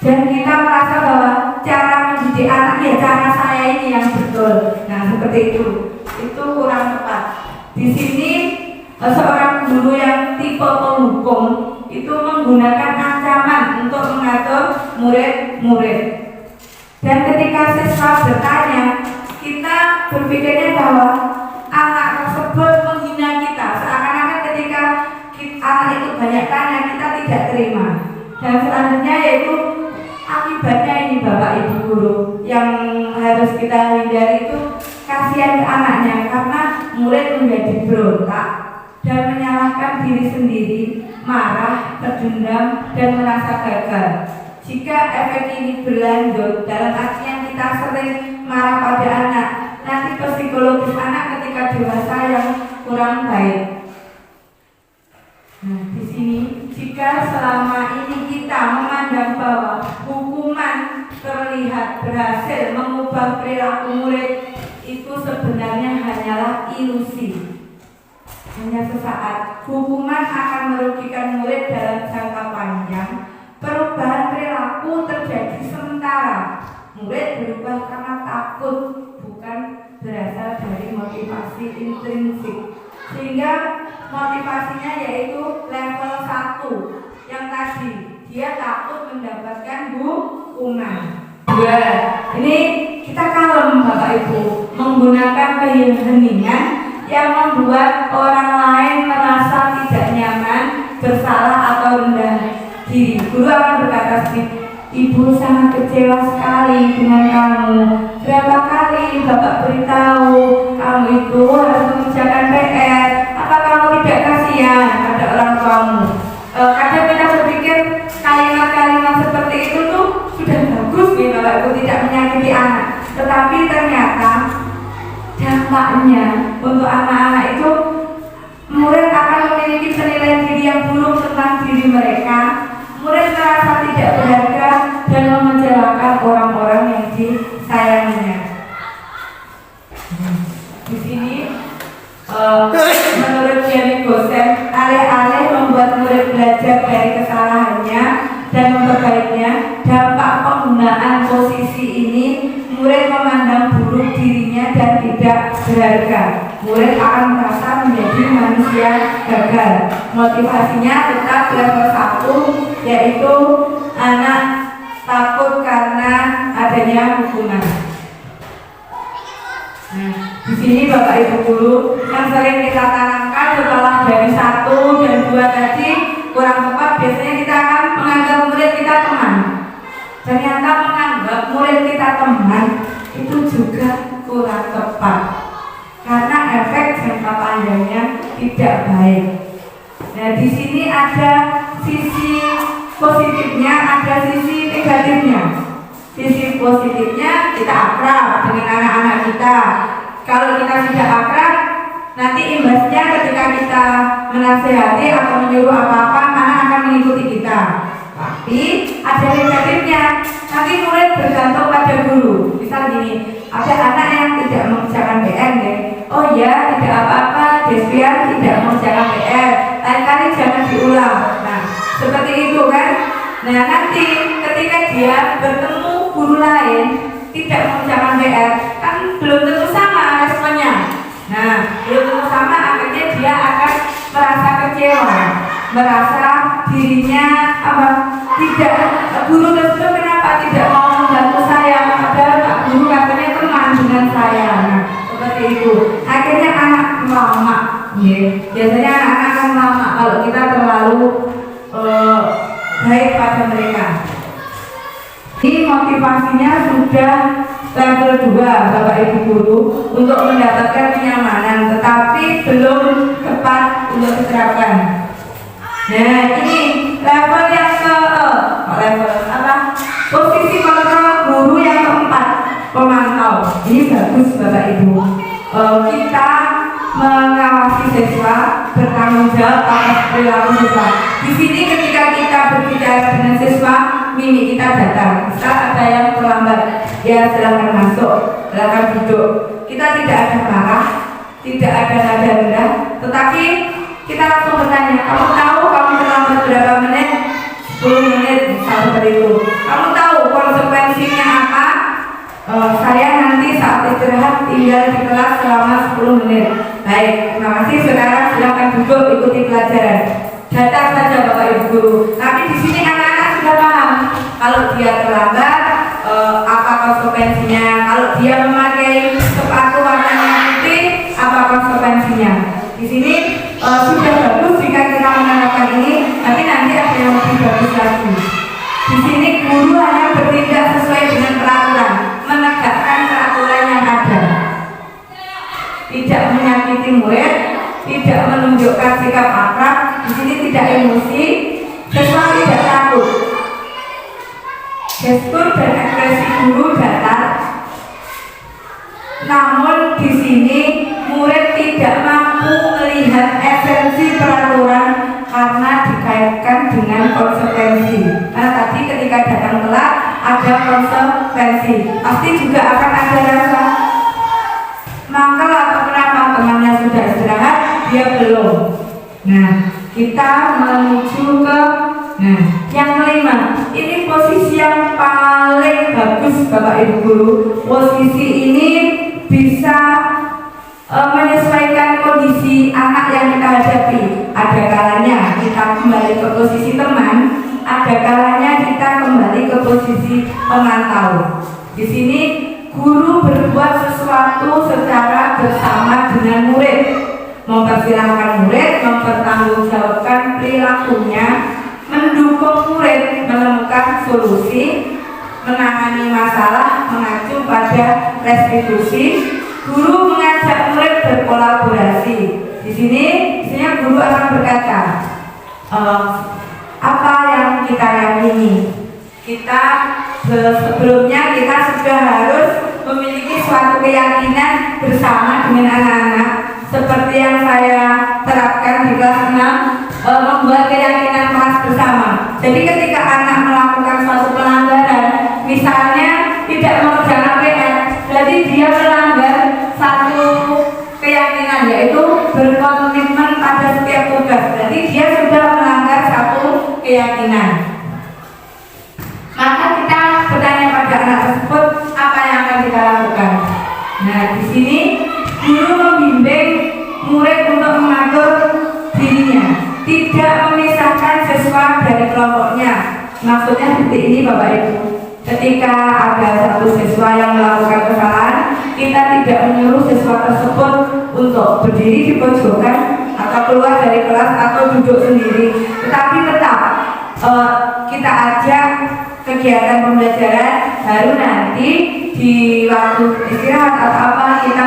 dan kita merasa bahwa cara mendidik anak ya cara saya ini yang betul. Nah seperti itu kurang tepat. Di sini seorang guru yang tipe penghukum itu menggunakan ancaman untuk mengatur murid-murid. Dan ketika siswa bertanya, kita berpikirnya bahwa anak tersebut menghina kita. Seakan-akan ketika anak itu banyak tanya, kita tidak terima. Dan selanjutnya yaitu akibatnya ini Bapak Ibu guru yang harus kita hindari itu kasihan ke anaknya, karena murid menjadi berontak dan menyalahkan diri sendiri, marah, berdendam, dan merasa gagal. Jika efek ini berlanjut, dalam artian kita sering marah pada anak, nanti psikologis anak ketika dewasa yang kurang baik. Nah, di sini jika selama ini kita memandang bahwa hukuman terlihat berhasil mengubah perilaku murid, itu sebenarnya hanyalah ilusi. Hanya sesaat. Hukuman akan merugikan murid dalam jangka panjang. Perubahan perilaku terjadi sementara. Murid berubah karena takut, bukan berasal dari motivasi intrinsik. Sehingga motivasinya yaitu level 1 yang tadi, dia takut mendapatkan hukuman. Dua, ini kita kalem Bapak Ibu, menggunakan keheningan yang membuat orang lain merasa tidak nyaman, bersalah atau rendah diri. Guru akan berkata seperti, Ibu sangat kecewa sekali dengan kamu. Berapa kali Bapak beritahu kamu itu harus mengerjakan PR. Apa kamu tidak kasihan pada orang tuamu? Kadang kita berpikir kalimat-kalimat seperti itu tuh sudah bagus nih Bapak Ibu, tidak menyakiti anak. Tetapi ternyata dampaknya untuk anak-anak itu, murid akan memiliki penilaian diri yang buruk tentang diri mereka. Murid merasa tidak berharga dan mengecewakan orang-orang yang disayanginya. Di sini menurut Jenny Gosen, alih-alih membuat murid belajar dari kesalahannya dan memperbaikinya, dampak penggunaan posisi ini, murid memandang buruk dirinya dan tidak berharga. Murid akan merasa menjadi manusia gagal. Motivasinya tetap level 1, yaitu anak takut karena adanya hukuman. Nah, di sini Bapak Ibu guru yang sering kita tanamkan setelah dari 1 dan 2 tadi kurang tepat, biasanya kita akan menganggap murid kita teman. Ternyata menganggap murid kita teman itu juga kurang tepat, karena efek jangka panjangnya tidak baik. Nah, di sini ada sisi positifnya, ada sisi negatifnya. Sisi positifnya, kita akrab dengan anak-anak kita. Kalau kita tidak akrab, nanti imbasnya ketika kita menasihati atau menyuruh apa-apa, anak akan mengikuti kita. Tapi ada negatifnya, nanti murid bergantung pada guru. Misal gini, ada anak yang tidak mengerjakan PR deh. Oh ya, tidak apa-apa, Despian tidak mengerjakan PR, lain kali jangan diulang. Nah, seperti itu kan. Nah, nanti ketika dia bertemu guru lain tidak mengerjakan PR, kan belum tentu sama responnya. Nah, belum tentu sama, akhirnya dia akan merasa kecewa, merasa dirinya tidak, guru tersebut kenapa tidak mau membantu saya, padahal Pak Guru katanya teman dengan saya. Nah, seperti itu. Akhirnya anak lama, biasanya anak akan lama kalau kita terlalu baik pada mereka. Ini motivasinya sudah level 2 Bapak Ibu guru untuk mendapatkan kenyamanan, tetapi belum tepat untuk diterapkan. Nah, ini level yang posisi kontrol guru yang keempat, pemantau. Ini bagus Bapak Ibu. Kita mengawasi siswa bertanggung jawab atas perilaku siswa. Di sini ketika kita berbicara dengan siswa, mimik kita datang. Misal ada yang terlambat, ya silakan masuk, silakan duduk. Kita tidak ada marah, tidak ada nada rendah, tetapi kita langsung bertanya, kamu tahu kamu terlambat berapa menit? 10 menit, misal seperti itu. Kamu tahu konsekuensinya apa? Saya nanti saat istirahat tinggal di kelas selama 10 menit. Baik, terima kasih. Sekarang silakan duduk ikuti pelajaran. Datang saja Bapak Ibu Guru. Tapi di sini anak-anak sudah paham. Kalau dia terlambat, apa konsekuensinya? Kalau dia memakai sepatu warnanya putih, apa konsekuensinya? Di sini sudah bagus jika kita menerapkan ini. Tapi nanti ada yang lebih bagus lagi. Di sini guru hanya bertindak sesuai dengan peraturan, menegakkan peraturan yang ada, tidak menyakiti murid, tidak menunjukkan sikap akrab. Di sini tidak emosi, siswa tidak takut. Gestur dan ekspresi guru datar. Namun di sini murid tidak mampu melihat esensi peraturan karena dikaitkan dengan konsekuensi. Karena tadi ketika datang telat ada konsekuensi, pasti juga akan ada rasa mangkal atau kenapa temannya sudah istirahat dia belum. Nah, kita menuju ke yang kelima. Ini posisi yang paling bagus Bapak Ibu Guru. Posisi ini bisa menyesuaikan kondisi anak yang kita hadapi. Ada kalanya kita kembali ke posisi teman, ada kalanya kita kembali ke posisi pemantau. Di sini guru berbuat sesuatu secara bersama dengan murid, mempersilahkan murid mempertanggungjawabkan perilakunya, mendukung murid menemukan solusi, menangani masalah mengacu pada restitusi. Guru mengajak murid berkolaborasi. Di sini, biasanya guru akan berkata, apa yang kita yakini. Kita sebelumnya kita sudah harus memiliki suatu keyakinan bersama dengan anak-anak. Seperti yang saya terapkan di kelas 6, membuat keyakinan kelas bersama. Jadi ketika anak melakukan suatu pelanggaran, misalnya tidak mengerjakan PR, jadi dia melanggar satu keyakinan, yaitu berkomitmen pada setiap tugas. Jadi dia sudah melanggar satu keyakinan. Maka kita bertanya pada anak tersebut, apa yang akan kita lakukan? Nah, di sini guru membimbing murid untuk mengatur dirinya, tidak memisahkan siswa dari kelompoknya. Maksudnya seperti ini Bapak Ibu. Ketika ada satu siswa yang melakukan kesalahan, kita tidak menyuruh siswa tersebut untuk berdiri di pojokan atau keluar dari kelas atau duduk sendiri, tetapi tetap kita ajak kegiatan pembelajaran, baru nanti di waktu istirahat atau apa kita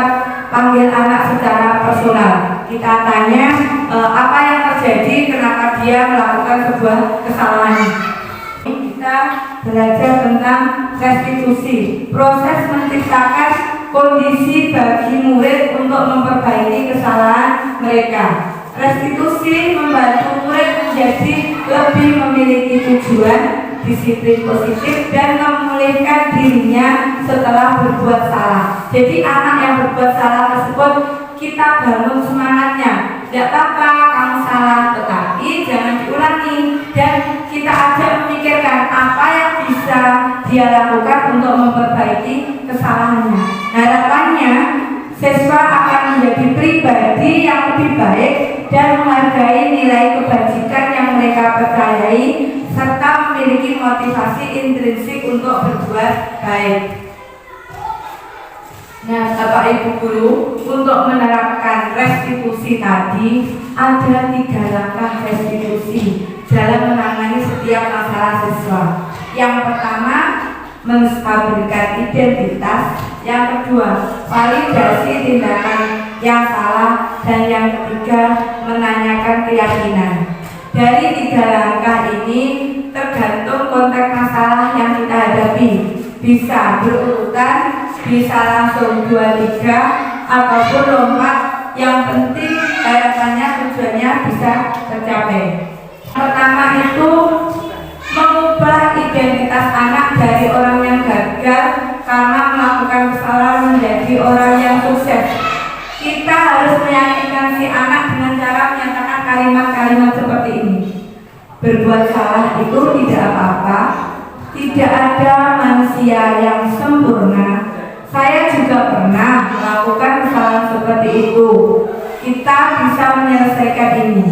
panggil anak secara personal. Kita tanya apa yang terjadi, kenapa dia melakukan sebuah kesalahan. Kita belajar tentang restitusi, proses menciptakan kondisi bagi murid untuk memperbaiki kesalahan mereka. Restitusi membantu murid menjadi lebih memiliki tujuan, disiplin positif, dan memulihkan dirinya setelah berbuat salah. Jadi anak yang berbuat salah tersebut kita bangun semangatnya. Tidak apa-apa kamu salah, tetapi jangan diulangi, dan kita ajak memikirkan apa yang bisa dia lakukan untuk memperbaiki kesalahannya. Harapannya siswa akan menjadi pribadi yang lebih baik dan menghargai nilai kebajikan yang mereka percayai, serta memiliki motivasi intrinsik untuk berbuat baik. Nah, Bapak Ibu Guru, untuk menerapkan restitusi tadi ada 3 langkah restitusi dalam menangani setiap masalah siswa. Yang pertama, menstabilkan identitas. Yang kedua, validasi tindakan yang salah. Dan yang ketiga, menanyakan keyakinan. Dari 3 langkah ini tergantung konteks masalah yang kita hadapi. Bisa berurutan, bisa langsung 2-3, ataupun lompat. Yang penting harapannya tujuannya bisa tercapai. Pertama itu mengubah identitas anak dari orang yang gagal karena melakukan kesalahan menjadi orang yang sukses. Kita harus meyakinkan si anak dengan cara menyatakan kalimat-kalimat seperti ini. Berbuat salah itu tidak apa-apa. Tidak ada manusia yang sempurna. Saya juga pernah melakukan kesalahan seperti itu. Kita bisa menyelesaikan ini.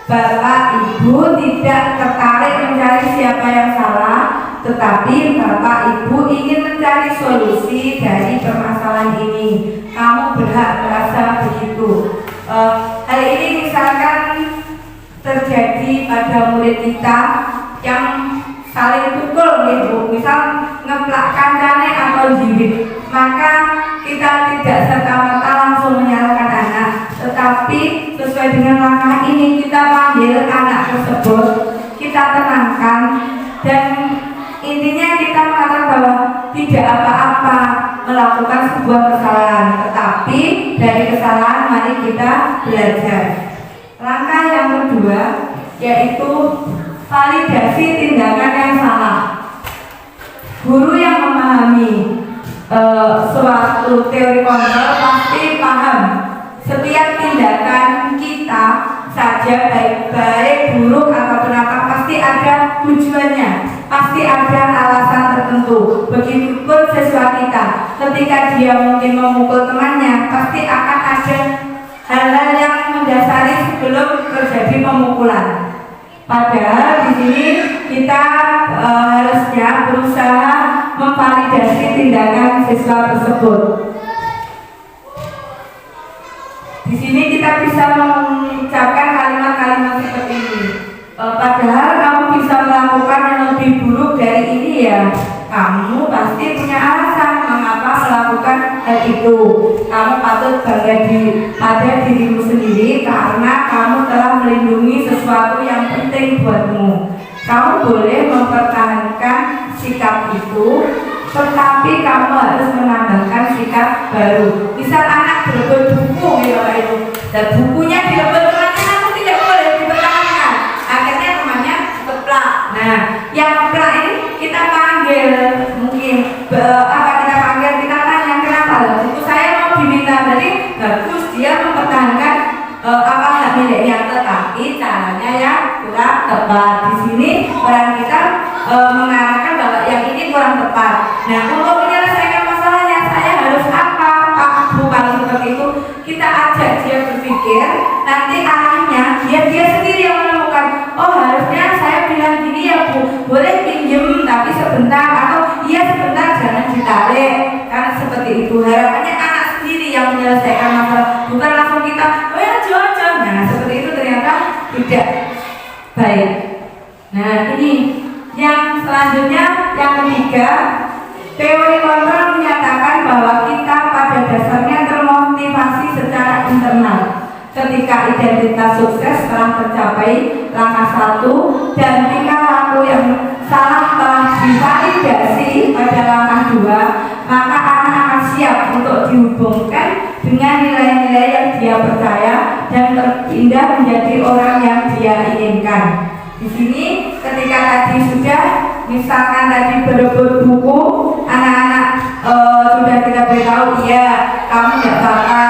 Bapak Ibu tidak tertarik mencari siapa yang salah, tetapi Bapak Ibu ingin mencari solusi dari permasalahan ini. Kamu berhak merasa begitu. Hal ini misalkan terjadi pada murid kita yang saling pukul gitu, misal ngeplak kancane atau jiwit, maka kita tidak serta-merta langsung menyalahkan anak, tetapi sesuai dengan langkah ini kita panggil anak tersebut, kita tenangkan, dan intinya kita mengatakan bahwa tidak apa-apa melakukan sebuah kesalahan, tetapi dari kesalahan mari kita belajar. Langkah yang kedua yaitu validasi tindakan yang salah. Guru yang memahami suatu teori kontrol pasti paham setiap tindakan kita saja, baik buruk ataupun apa, pasti ada tujuannya, pasti ada alasan tertentu. Begitupun siswa kita, ketika dia mungkin memukul temannya, pasti akan ada hal-hal yang mendasari sebelum terjadi pemukulan. Padahal di sini kita harusnya berusaha memvalidasi tindakan siswa tersebut. Di sini kita bisa mengucapkan kalimat-kalimat seperti ini. Padahal kamu bisa melakukan yang lebih buruk dari ini ya. Kamu pasti punya alasan mengapa melakukan hal itu. Kamu patut bangga pada dirimu sendiri karena kamu telah melindungi sesuatu yang penting buatmu. Kamu boleh mempertahankan sikap itu, tetapi kamu harus menambahkan sikap baru. Misal anak berebut buku gitu Bapak Ibu, dan bukunya direbut temannya, kamu tidak boleh dipertahankan. Akhirnya temannya keplak. Nah, yang keplak ini kita panggil, mungkin kita panggil, kita tanya kenapa buku saya mau diminta. Jadi bagus dia mempertahankan hak miliknya, tetapi caranya yang kurang tepat. Di sini peran kita mengarahkan bahwa yang ini kurang tepat. Nah, untuk menyelesaikan masalahnya saya harus apa Pak Bu? Kalau seperti itu kita ajak dia berpikir, nanti arahnya dia sendiri yang menemukan. Oh, harusnya saya bilang gini ya Bu, boleh pinjem tapi sebentar, atau iya sebentar jangan ditarik, karena seperti itu. Harapannya anak sendiri yang menyelesaikan masalah, bukan langsung kita oh ya jual-jual. Nah, seperti itu ternyata tidak baik. Nah, ini yang selanjutnya, yang ketiga, teori kontrol menyatakan bahwa kita pada dasarnya termotivasi secara internal. Ketika identitas sukses telah tercapai, langkah 1, dan tingkah laku yang salah telah divalidasi pada langkah 2, maka anak akan siap untuk dihubungkan dengan nilai-nilai yang dia percaya dan terpindah menjadi orang yang dia inginkan. Di sini ketika tadi sudah, misalkan tadi berebut buku, anak-anak sudah kita beritahu, iya kamu tidak bakal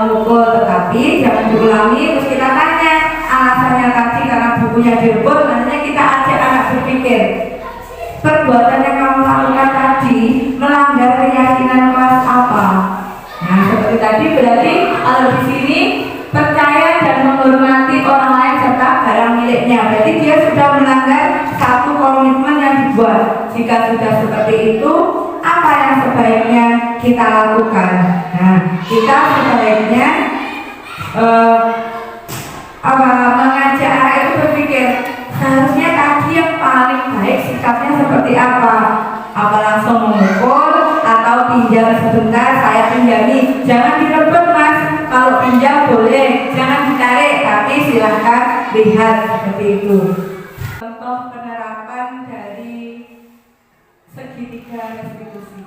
memukul, tetapi jangan diulangi. Terus kita tanya alasannya tadi karena bukunya direbut, nantinya kita ajak anak berpikir, perbuatan yang kamu lakukan tadi melanggar keyakinan kelas apa? Nah, seperti tadi berarti kalau di sini percaya dan menghormati orang lain serta barang miliknya, berarti dia sudah melanggar satu komitmen yang dibuat. Jika sudah seperti itu, apa yang sebaiknya kita lakukan? Nah, kita sebaiknya mengajak anak itu berpikir, seharusnya tadi yang paling baik sikapnya seperti apa? Apa langsung memukul atau pinjam sebentar, saya pinjami, jangan direbut Mas, kalau pinjam boleh, jangan ditarik, tapi silahkan lihat, seperti itu. Contoh penerapan dari segitiga restitusi.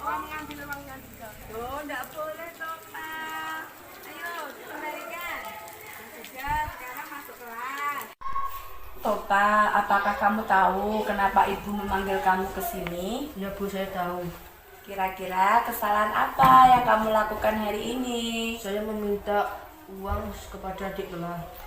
Oh, enggak boleh toh, Pak. Ayo, dikembalikan. Sudah, sekarang masuk kelas. Topa, apakah kamu tahu kenapa ibu memanggil kamu ke sini? Ya Bu, saya tahu. Kira-kira kesalahan apa yang kamu lakukan hari ini? Saya meminta uang kepada adik kelas.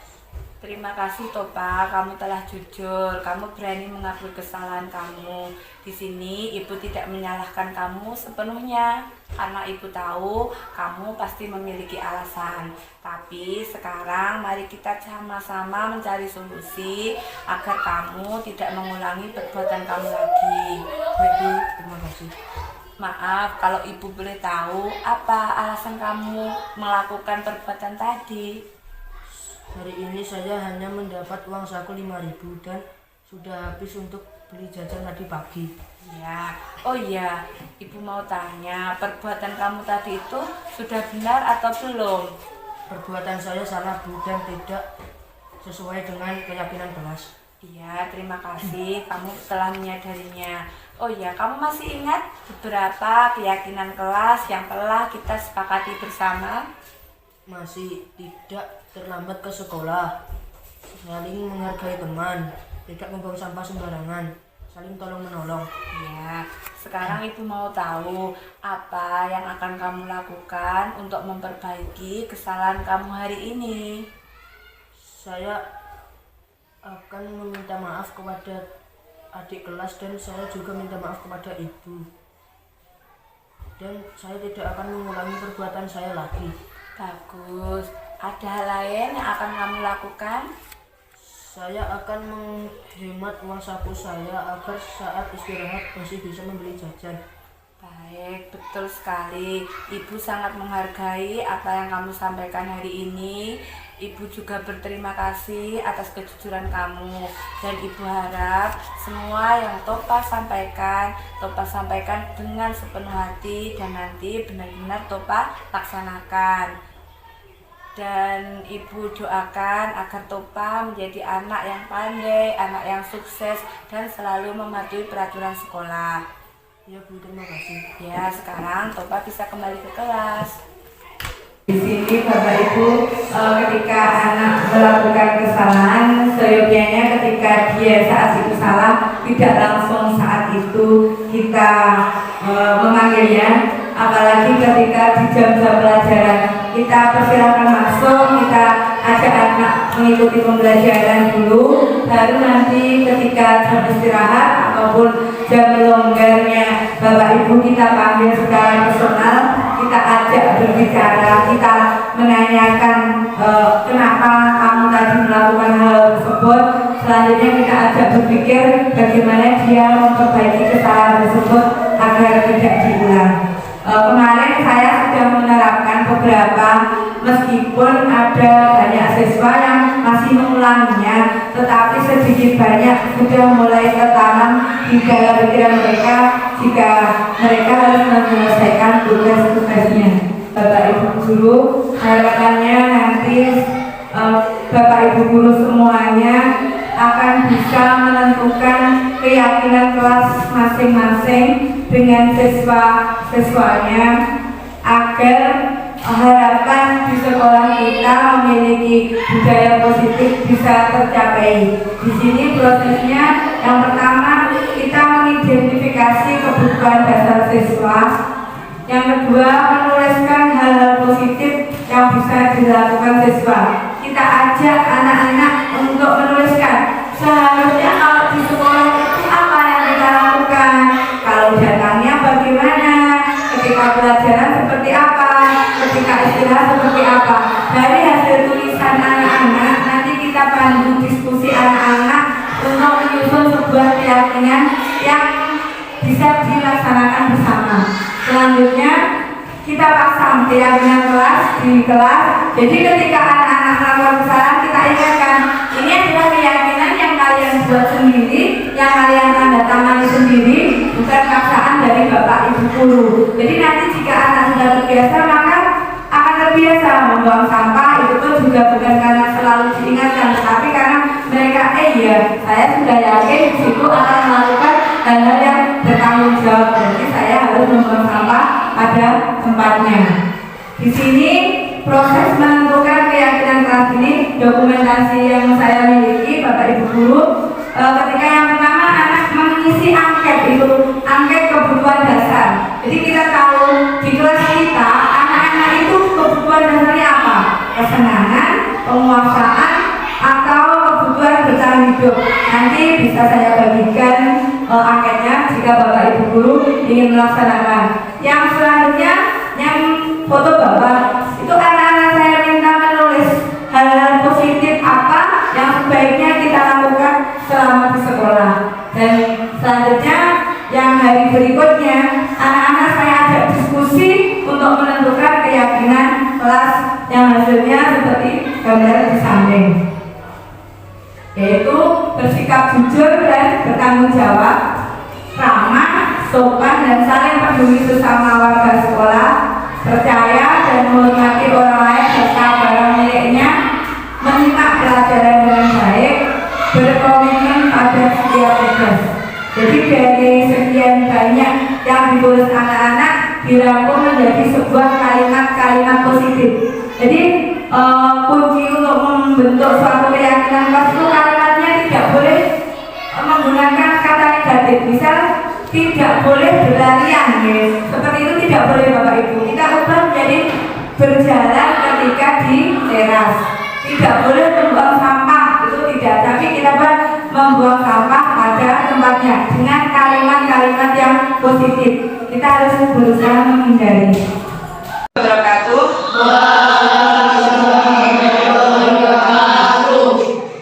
Terima kasih Topa, kamu telah jujur. Kamu berani mengakui kesalahan kamu. Di sini ibu tidak menyalahkan kamu sepenuhnya karena ibu tahu kamu pasti memiliki alasan. Tapi sekarang mari kita sama-sama mencari solusi agar kamu tidak mengulangi perbuatan kamu lagi. Baik Bu, terima kasih. Maaf kalau ibu boleh tahu apa alasan kamu melakukan perbuatan tadi? Hari ini saya hanya mendapat uang saku 5.000 dan sudah habis untuk beli jajan tadi pagi. Ya, oh iya, ibu mau tanya, perbuatan kamu tadi itu sudah benar atau belum? Perbuatan saya salah Bu dan tidak sesuai dengan keyakinan kelas. Iya, terima kasih kamu telah menyadarinya. Oh iya, kamu masih ingat beberapa keyakinan kelas yang telah kita sepakati bersama? Masih tidak terlambat ke sekolah, saling menghargai teman, tidak membuang sampah sembarangan, saling tolong menolong. Ya, sekarang ibu mau tahu apa yang akan kamu lakukan untuk memperbaiki kesalahan kamu hari ini. Saya akan meminta maaf kepada adik kelas dan saya juga minta maaf kepada ibu. Dan saya tidak akan mengulangi perbuatan saya lagi. Bagus. Ada hal lain yang akan kamu lakukan? Saya akan menghemat uang saku saya agar saat istirahat masih bisa membeli jajan. Baik, betul sekali. Ibu sangat menghargai apa yang kamu sampaikan hari ini. Ibu juga berterima kasih atas kejujuran kamu. Dan ibu harap semua yang Topa sampaikan dengan sepenuh hati dan nanti benar-benar Topa laksanakan. Dan ibu doakan agar Topa menjadi anak yang pandai, anak yang sukses dan selalu mematuhi peraturan sekolah. Ya Bu, terima kasih. Ya, sekarang Topa bisa kembali ke kelas. Di sini Bapak Ibu, ketika anak melakukan kesalahan, seyogianya ketika dia saat itu salah, tidak langsung saat itu kita memanggilnya. Apalagi ketika di jam-jam pelajaran, kita persilahkan masuk, kita ajak anak mengikuti pembelajaran dulu, baru nanti ketika jam istirahat ataupun jam longgarnya Bapak Ibu kita panggil secara personal, kita ajak berbicara, kita menanyakan kenapa kamu tadi melakukan hal tersebut. Selanjutnya kita ajak berpikir bagaimana dia memperbaiki kesalahan tersebut agar tidak diulang. Kemarin saya sudah menerapkan beberapa, meskipun ada banyak siswa yang masih mengulanginya, tetapi sedikit banyak sudah mulai tertanam di dalam pikiran mereka jika mereka harus menyelesaikan tugas-tugasnya. Bapak Ibu guru, harapannya nanti Bapak Ibu guru semuanya akan bisa menentukan keyakinan kelas masing-masing dengan siswa-siswanya agar harapan di sekolah kita memiliki budaya positif bisa tercapai. Di sini prosesnya yang pertama kita mengidentifikasi kebutuhan dasar siswa. Yang kedua, menuliskan hal-hal positif yang bisa dilakukan siswa. Kita ajak anak-anak untuk menuliskan seharusnya kalau di sekolah itu apa yang kita lakukan, kalau datangnya bagaimana, ketika pelajaran seperti apa, ketika istirahat seperti apa. Dari hasil tulisan anak-anak nanti kita pandu diskusi anak-anak untuk menyusun sebuah keyakinan yang bisa dilaksanakan bersama. Selanjutnya kita pasang keyakinan kelas di kelas. Jadi ketika anak-anak melakukan kesalahan, kita ingatkan ini adalah keyakinan yang kalian buat sendiri, yang kalian tanda tangani sendiri, bukan paksaan dari Bapak Ibu guru. Jadi nanti jika anak sudah terbiasa, maka akan terbiasa membuang sampah. Itu pun juga bukan karena selalu diingatkan, tetapi karena mereka ya saya sudah yakin di situ akan melakukan hal-hal yang bertanggung jawab. Jadi saya harus membuang sampah sekolahnya. Di sini proses menentukan keyakinan kelas ini dokumentasi yang saya miliki Bapak Ibu guru. Ketika yang pertama anak mengisi angket, itu angket kebutuhan dasar. Jadi kita tahu di kelas kita anak-anak itu kebutuhan dasarnya apa? Kesenangan, penguasaan, atau kebutuhan bertahan hidup. Nanti bisa saya bagikan angketnya jika Bapak Ibu guru ingin melaksanakan. Yang selanjutnya yang foto Bapak itu anak-anak saya minta menulis hal-hal positif apa yang sebaiknya kita lakukan selama di sekolah. Dan selanjutnya yang hari berikutnya anak-anak saya ajak diskusi untuk menentukan keyakinan kelas yang hasilnya seperti gambar di samping, yaitu bersikap jujur dan bertanggung jawab, ramah, sopan dan saling peduli sesama warga sekolah, percaya dan menghormati orang lain serta barang miliknya, menyimak pelajaran dengan baik, berkomitmen pada setiap tugas. Jadi dari sekian banyak yang ditulis anak-anak dirangkum menjadi sebuah kalimat-kalimat positif. Jadi kunci untuk membentuk suatu keyakinan kelas itu kalimatnya tidak boleh menggunakan kata negatif. Misal tidak boleh berlarian, seperti itu tidak boleh Bapak Ibu. Kita ubah menjadi berjalan ketika di teras. Tidak boleh membuang sampah, itu tidak. Tapi kita membuang sampah pada tempatnya dengan kalimat-kalimat yang positif. Kita harus berusaha menghindari.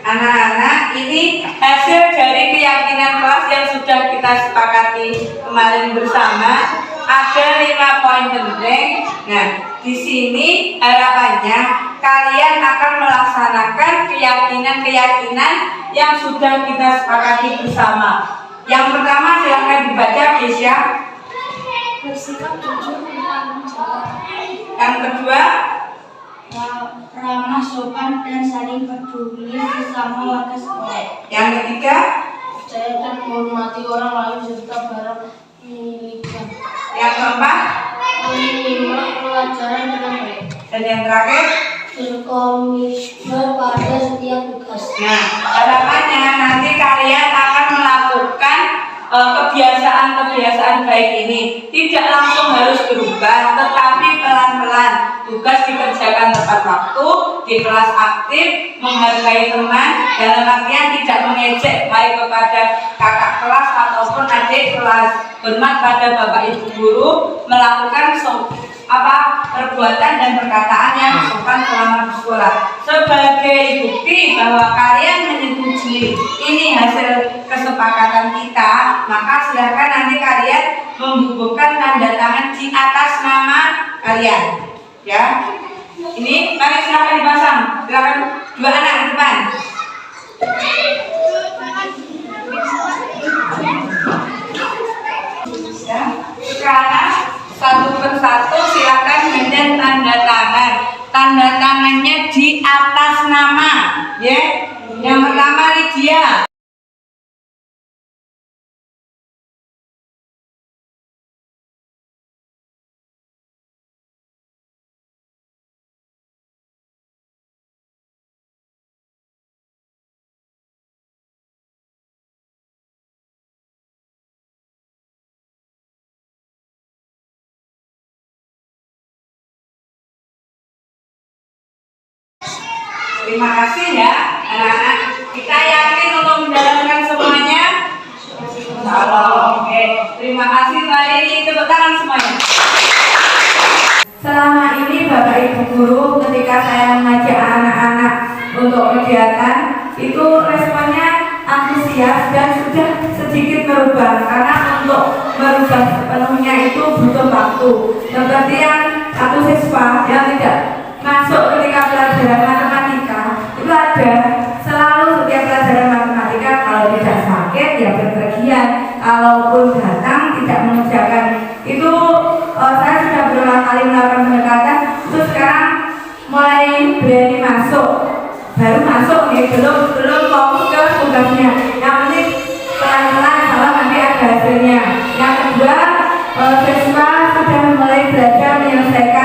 Anak-anak, ini hasil dari keyakinan kelas yang sudah kita sepakati kemarin bersama. Ada 5 poin penting. Nah, di sini harapannya kalian akan melaksanakan keyakinan-keyakinan yang sudah kita sepakati bersama. Yang pertama silakan dibaca, Kesia. Bersikap jujur bertanggung jawab. Yang kedua, Ramah, sopan dan saling peduli sesama warga sekolah. yang ketiga, Percaya dan menghormati orang lain serta barang miliknya. yang keempat, Menyimak pelajaran dengan baik. dan yang terakhir. Berkomitmen pada setiap tugas. Nah, harapannya nanti kalian akan melakukan kebiasaan-kebiasaan baik ini. Tidak langsung harus berubah, tetapi pelan-pelan. Tugas dikerjakan tepat waktu, di kelas aktif, menghargai teman, dalam artian tidak mengejek baik kepada kakak kelas ataupun adik kelas. Hormat pada Bapak Ibu guru, melakukan perbuatan dan perkataan yang sopan selama di sekolah. Sebagai bukti bahwa kalian menyetujui ini hasil kesepakatan kita, maka silakan nanti kalian membubuhkan tanda tangan di atas nama kalian. Ya, ini mari silakan dipasang. Silakan 2 anak di depan. Ya, sekarang satu persatu silakan mendan tanda tangan. Tanda tangannya di atas nama, ya. Yang pertama Lydia. Terima kasih ya anak-anak. Kita yakin untuk menjalankan semuanya. Oke. Terima kasih. Mari tepuk tangan semuanya. Selama ini Bapak Ibu guru ketika saya mengajak anak-anak untuk kegiatan itu responnya antusias dan sudah sedikit merubah, karena untuk merubah sepenuhnya itu butuh waktu. Seperti yang satu siswa yang tidak masuk ketika pelajaran matematika itu ada selalu setiap pelajaran matematika kalau tidak sakit ya berpergian, kalaupun datang tidak mengerjakan. Itu saya sudah berulang kali melakukan pendekatan, terus sekarang mulai berani masuk, baru masuk nih, belum fokus ke tugasnya. Yang penting pelan-pelan kalau nanti ada hasilnya. Yang kedua, siswa sudah mulai belajar menyelesaikan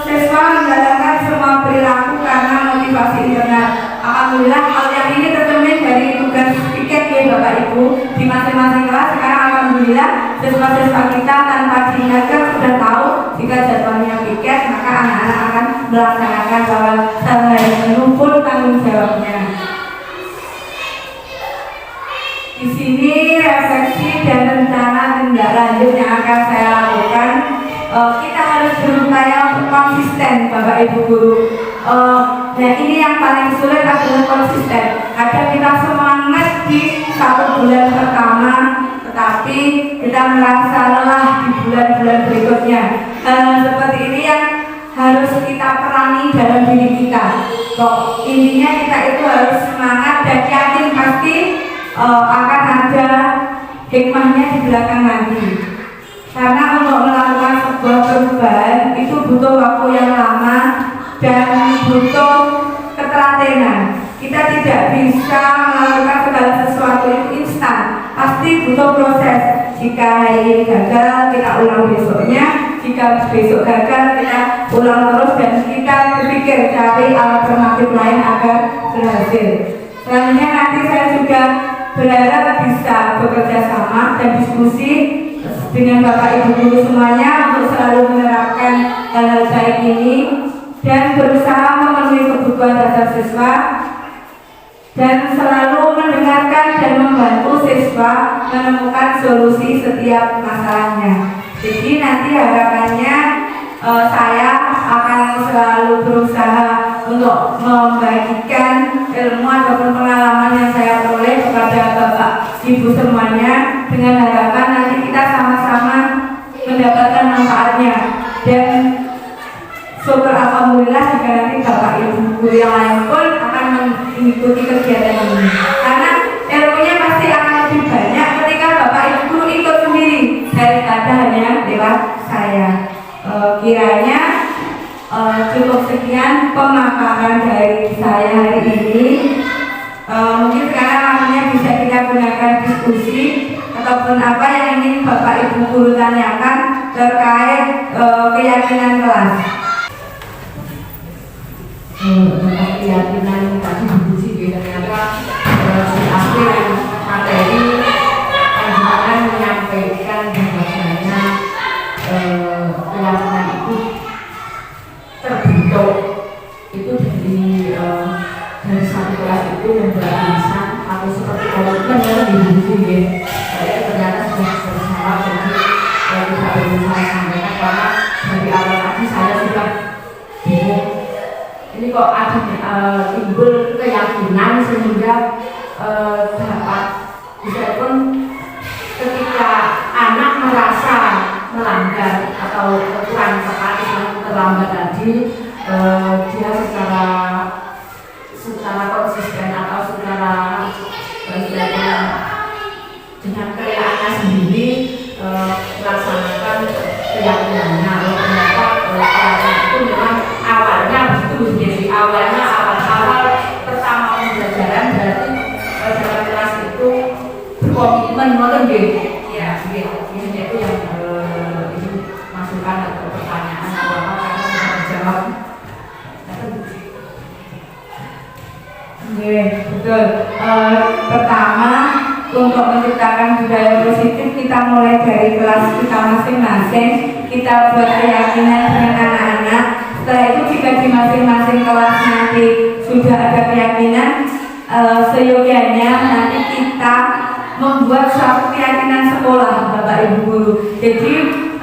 siswa menjalankan semua perilaku karena motivasi internal. Alhamdulillah hal yang ini tercermin dari tugas piket ya Bapak Ibu di masing-masing kelas. Sekarang alhamdulillah siswa-siswa kita tanpa diingatkan sudah tahu jika jadwalnya piket maka anak-anak akan melaksanakan bahwa sehari mengumpul tanggung jawabnya. Di sini refleksi dan rencana tindak lanjut yang akan saya lakukan. Kita harus berupaya untuk konsisten Bapak Ibu Guru. Nah ini yang paling sulit adalah konsisten. Kadang kita semangat di 1 bulan pertama, tetapi kita merasa lelah di bulan-bulan berikutnya. Hal seperti ini yang harus kita perangi dalam diri kita. Intinya kita itu harus semangat dan yakin pasti akan ada hikmahnya di belakang nanti. Karena untuk melakukan sebuah perubahan itu butuh waktu yang lama dan butuh ketelatenan. Kita tidak bisa melakukan segala sesuatu itu instan. Pasti butuh proses. Jika hari ini gagal, kita ulang besoknya. Jika besok gagal, kita ulang terus dan kita berpikir cari alternatif lain agar berhasil. Selanjutnya nanti saya juga berharap bisa bekerja sama dan diskusi dengan Bapak Ibu Guru semuanya untuk selalu menerapkan hal-hal baik ini dan berusaha memenuhi kebutuhan dasar siswa dan selalu mendengarkan dan membantu siswa menemukan solusi setiap masalahnya. Jadi nanti harapannya saya akan selalu berusaha untuk membagikan ilmu ataupun pengalaman yang saya peroleh kepada Bapak Ibu semuanya dengan harapan nanti kita sama-sama mendapatkan manfaatnya dan syukur alhamdulillah jika nanti Bapak Ibu Guru yang lain pun akan mengikuti kegiatan ini karena ilmunya pasti akan lebih banyak ketika Bapak Ibu Guru ikut sendiri daripada hanya lewat saya. Kiranya cukup sekian pemaparan dari saya hari ini. Mungkin sekarang waktunya bisa kita gunakan diskusi ataupun apa yang ingin Bapak Ibu Guru tanyakan terkait keyakinan kelas. Tentang keyakinan tadi diskusi ternyata di akhir materi panjenengan menyampaikan bahwasanya keyakinan itu terbentuk itu dari satu kelas itu membuat tulisan atau seperti komitmen yang dibutuhkan ya. Saya ternyata sudah bersalah jadi tidak perlu saya sampaikan karena dari awal tadi saya sudah bingung ini kok ada timbul keyakinan sehingga dapat bisa pun ketika anak merasa melanggar atau kurang tepat atau terlambat tadi dia secara konsisten atau secara dengan keyakinannya sendiri melaksanakan keyakinannya. Ternyata keyakinan itu memang awalnya begitu. Jadi awalnya awal pertama pembelajaran berarti dalam kelas itu berkomitmen mengenai ya gitu. Ini itu yang ini masukan atau pertanyaan atau apa karena sudah dijawab. Betul. Pertama untuk menciptakan budaya positif kita mulai dari kelas kita masing-masing. Kita buat keyakinan dengan anak-anak. Setelah itu jika di masing-masing kelas nanti sudah ada keyakinan, seyogianya nanti kita membuat suatu keyakinan sekolah Bapak Ibu Guru. Jadi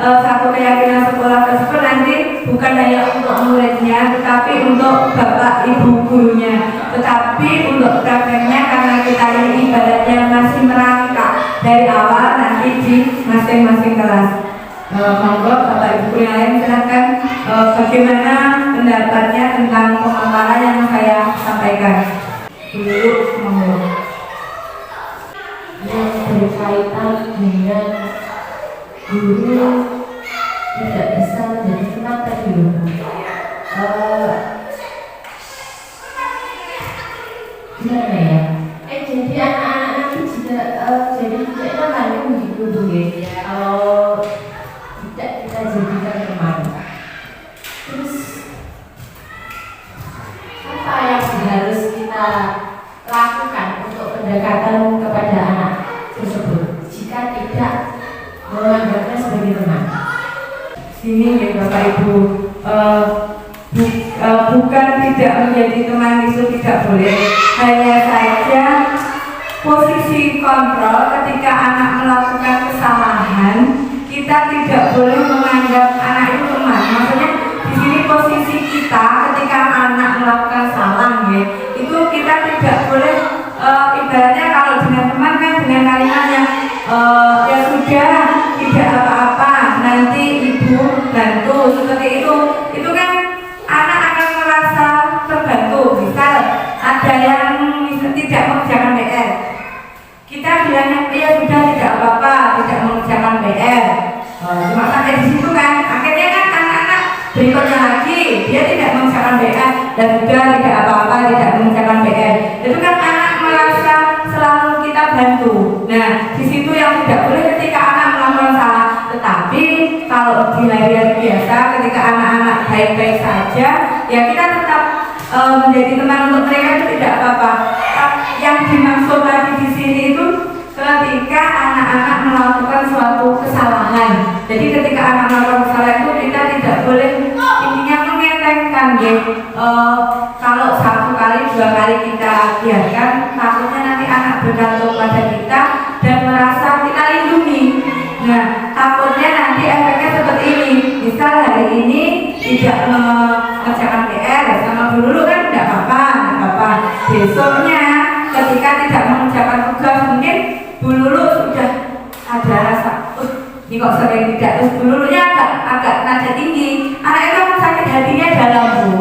satu keyakinan sekolah tersebut nanti bukan hanya untuk muridnya tetapi untuk Bapak Ibu Gurunya. Tetapi untuk prakteknya karena kita ini ibaratnya masih merangkak dari awal nanti di masing-masing kelas. Monggo Bapak Ibu Guru yang lain silakan bagaimana pendapatnya tentang pemaparan yang saya sampaikan. Dulu monggo. Yang berkaitan dengan guru tidak bisa menjadi senang tadi loh. Gimana ya? Jadi anak-anak itu juga jadi tidak kan begitu Bu ya. Kalau tidak kita jadikan teman. Terus bukan tidak menjadi teman itu tidak boleh, hanya saja posisi kontrol ketika anak melakukan kesalahan kita tidak boleh menganggap anak itu teman. Maksudnya di sini posisi kita ketika anak melakukan salah ya, itu kita tidak boleh ibaratnya kalau dengan teman kan dengan kalimat yang ya sudah tidak apa-apa nanti ibu bantu seperti itu kan anak akan merasa terbantu. Misal ada yang tidak mengerjakan PR, kita bilangnya ya sudah tidak apa-apa tidak mengerjakan PR, cuma sampai di situ kan. Akhirnya kan anak-anak berikutnya lagi dia tidak mengerjakan PR dan sudah tidak apa-apa tidak mengerjakan PR, itu kan anak merasa selalu kita bantu. Nah di situ yang tidak boleh ketika anak melakukan salah. Tetapi kalau di hari-hari biasa ketika anak-anak baik-baik saja ya kita tetap menjadi teman untuk mereka, itu tidak apa-apa. Yang dimaksud tadi di sini itu ketika anak-anak melakukan suatu kesalahan. Jadi ketika anak melakukan kesalahan itu kita tidak boleh intinya mengetengkan ya. Kalau satu kali dua kali kita biarkan, takutnya nanti anak bergantung pada kita dan merasa kita lindungi. Nah takutnya nanti efeknya seperti ini. Misal hari ini tidak mengerjakan PR sama dulu kan tidak apa-apa. Besoknya ketika tidak mengerjakan tugas mungkin Bu Lulu sudah ada rasa ini kok sering tidak, terus Bu Lulunya agak nada tinggi, anak itu akan sakit hatinya dalam Bu,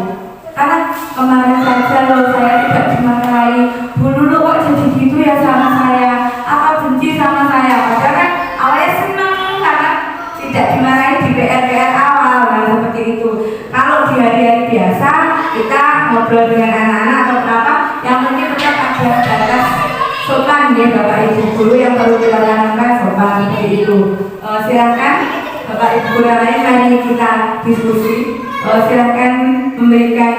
karena kemarin saja loh saya tidak dimarahi, Bu Lulu kok jadi gitu ya sama saya, apa benci sama saya, padahal kan awalnya seneng karena tidak dimarahi di PR awal. Nah seperti itu. Kalau di hari-hari biasa kita ngobrol dengan anak-anak atau apa yang mungkin tetap ada batas sopan ya Bapak Ibu guru yang perlu kita tanamkan sopan seperti itu. Silakan Bapak Ibu guru lain mari kita diskusi. Silakan memberikan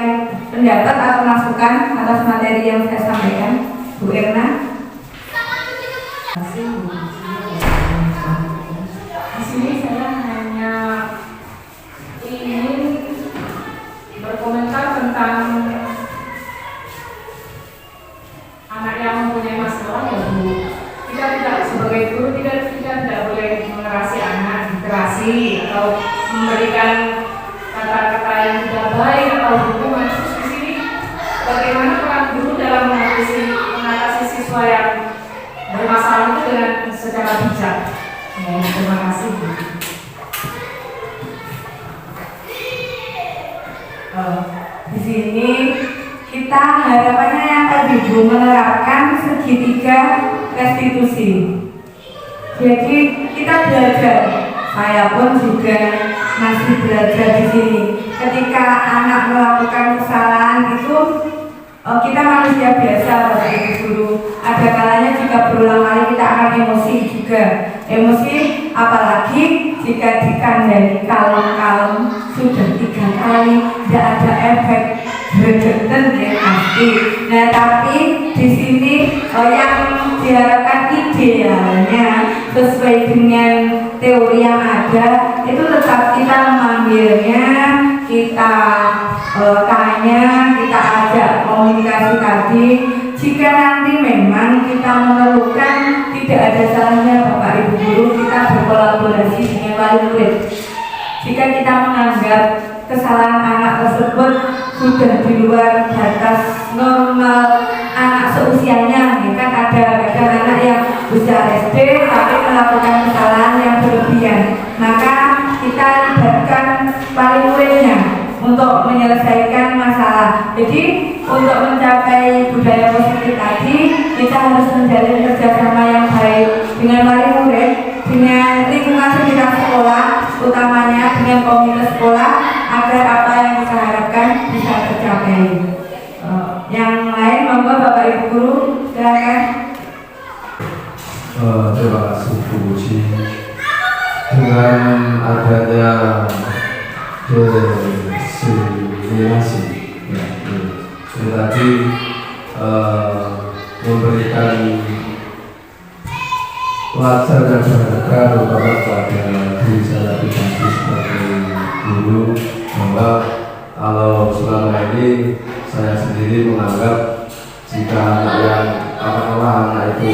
pendapat atau masukan atas materi yang saya sampaikan. Bu Erna. Di sini saya hanya ingin berkomentar tentang anak yang mempunyai masalah ya Bu. Kita tidak sebagai guru tidak boleh mengerasi anak, dikerasi atau memberikan kata-kata yang tidak baik atau hukuman. Terus di sini bagaimana peran guru dalam mengatasi siswa yang bermasalah itu dengan secara bijak. Ya, terima kasih Bu. Di sini kita harapannya yang tadi Bu menerapkan segitiga restitusi. Jadi kita belajar, saya pun juga masih belajar di sini. Ketika anak melakukan kesalahan itu kita manusia biasa Bapak Ibu guru. Ada kalanya jika berulang kali kita akan emosi juga. Emosi apalagi jika dikandani kalem-kalem sudah 3 kali tidak ada efek bergeten ya pasti. Nah tapi di sini yang diharapkan idealnya sesuai dengan teori yang ada itu tetap kita memanggilnya, kita tanya, kita ajak komunikasi tadi. Jika nanti memang kita memerlukan, tidak ada salahnya Bapak Ibu guru kita berkolaborasi dengan wali murid. Jika kita menganggap kesalahan anak tersebut sudah di luar batas normal anak seusianya, ya kan ada anak yang usia SD tapi melakukan kesalahan yang berlebihan, maka kita libatkan wali muridnya untuk menyelesaikan masalah. Jadi untuk mencapai budaya positif tadi kita harus menjalin kerjasama yang baik dengan wali murid, dengan lingkungan sekitar sekolah, utamanya dengan komunitas sekolah, agar apa yang kita harapkan bisa tercapai. Yang lain monggo Bapak Ibu guru silakan. Terima kasih Bu Uci. Dengan adanya diskriminasi ya, ini tadi memberikan pelajaran yang berharga terutama pada diri saya pribadi sebagai guru bahwa kalau selama ini saya sendiri menganggap jika anak yang anak itu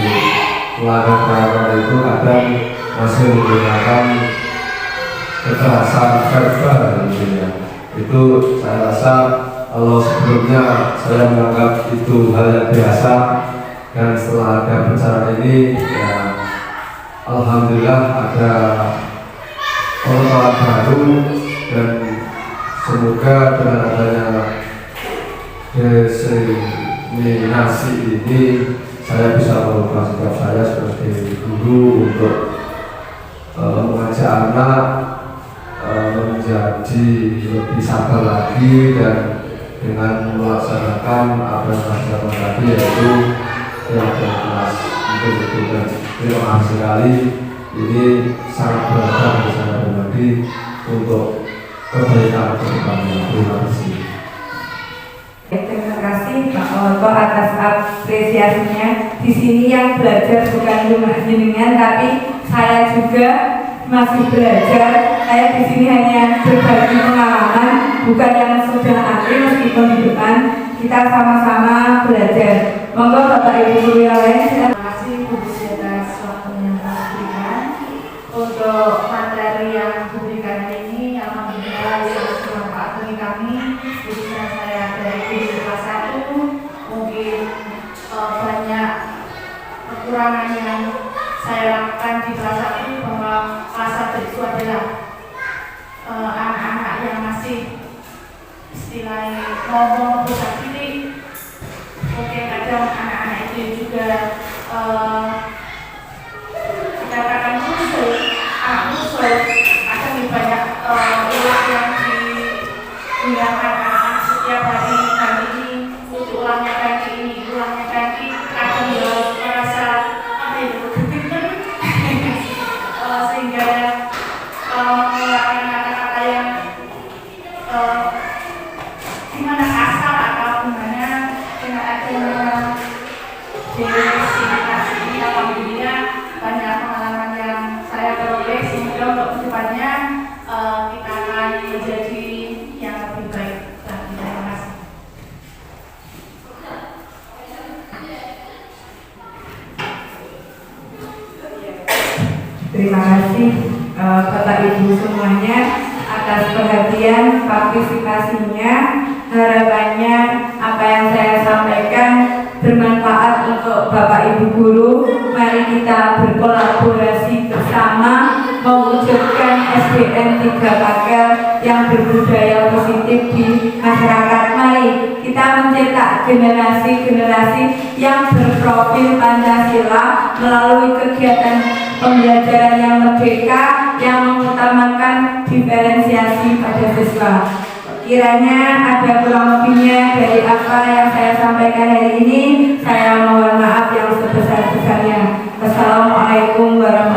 pelanggar perawatan itu kadang masih menggunakan kekerasan verbal itu saya rasa kalau sebelumnya saya menganggap itu hal yang biasa, dan setelah ada bencana ini ya alhamdulillah ada pengetahuan baru, dan semoga dengan adanya diseminasi ini saya bisa merubah sikap saya sebagai guru untuk mengajak anak menjadi lebih sabar lagi dan dengan melaksanakan apa yang saya tadi, yaitu yang kelas itu. Dan terima kasih sekali, ini sangat berharga bagi saya pribadi untuk kebaikan ke depannya. Terima kasih. Terima kasih Pak Oto atas apresiasinya. Di sini yang belajar bukan cuma jenengan, tapi saya juga masih belajar. Saya di sini hanya berbagi pengalaman, bukan yang sudah ahli, meskipun di depan kita sama-sama belajar. Monggo Bapak Ibu guru yang lain. Terima kasih Bu Budi atas waktunya yang telah diberikan untuk materi yang diberikan ini. Alhamdulillah sangat bermanfaat bagi kami, khususnya saya dari guru kelas 1. Mungkin banyak kekurangan yang saya lakukan di kelas 1, bahwa kelas 1 itu adalah anak-anak yang masih istilahnya ngomong pusat titik. Oke, kadang anak-anak itu juga dikatakan musuh, kadang banyak ulang yang digunakan anak-anak setiap hari. Kali ini ulangnya kaki ini, ulangnya kaki, kadang dia merasa sehingga mengeluarkan kata-kata yang gimana kasar atau gimana. Dengan adanya diversifikasi ini, alhamdulillah banyak pengalaman yang saya peroleh, sehingga untuk kedepannya kita akan menjadi yang lebih baik. Terima kasih. Terima kasih Bapak Ibu semuanya atas perhatian partisipasinya. Harapannya apa yang saya sampaikan bermanfaat untuk Bapak Ibu guru. Mari kita berkolaborasi bersama mewujudkan SDM 3 paket yang berbudaya positif di masyarakat. Mari kita mencetak generasi-generasi yang berprofil Pancasila melalui kegiatan pembelajaran yang merdeka yang mengutamakan diferensiasi pada siswa. Kiranya ada kurang lebihnya dari apa yang saya sampaikan hari ini, saya mohon maaf yang sebesar-besarnya. Wassalamualaikum warahmatullahi wabarakatuh.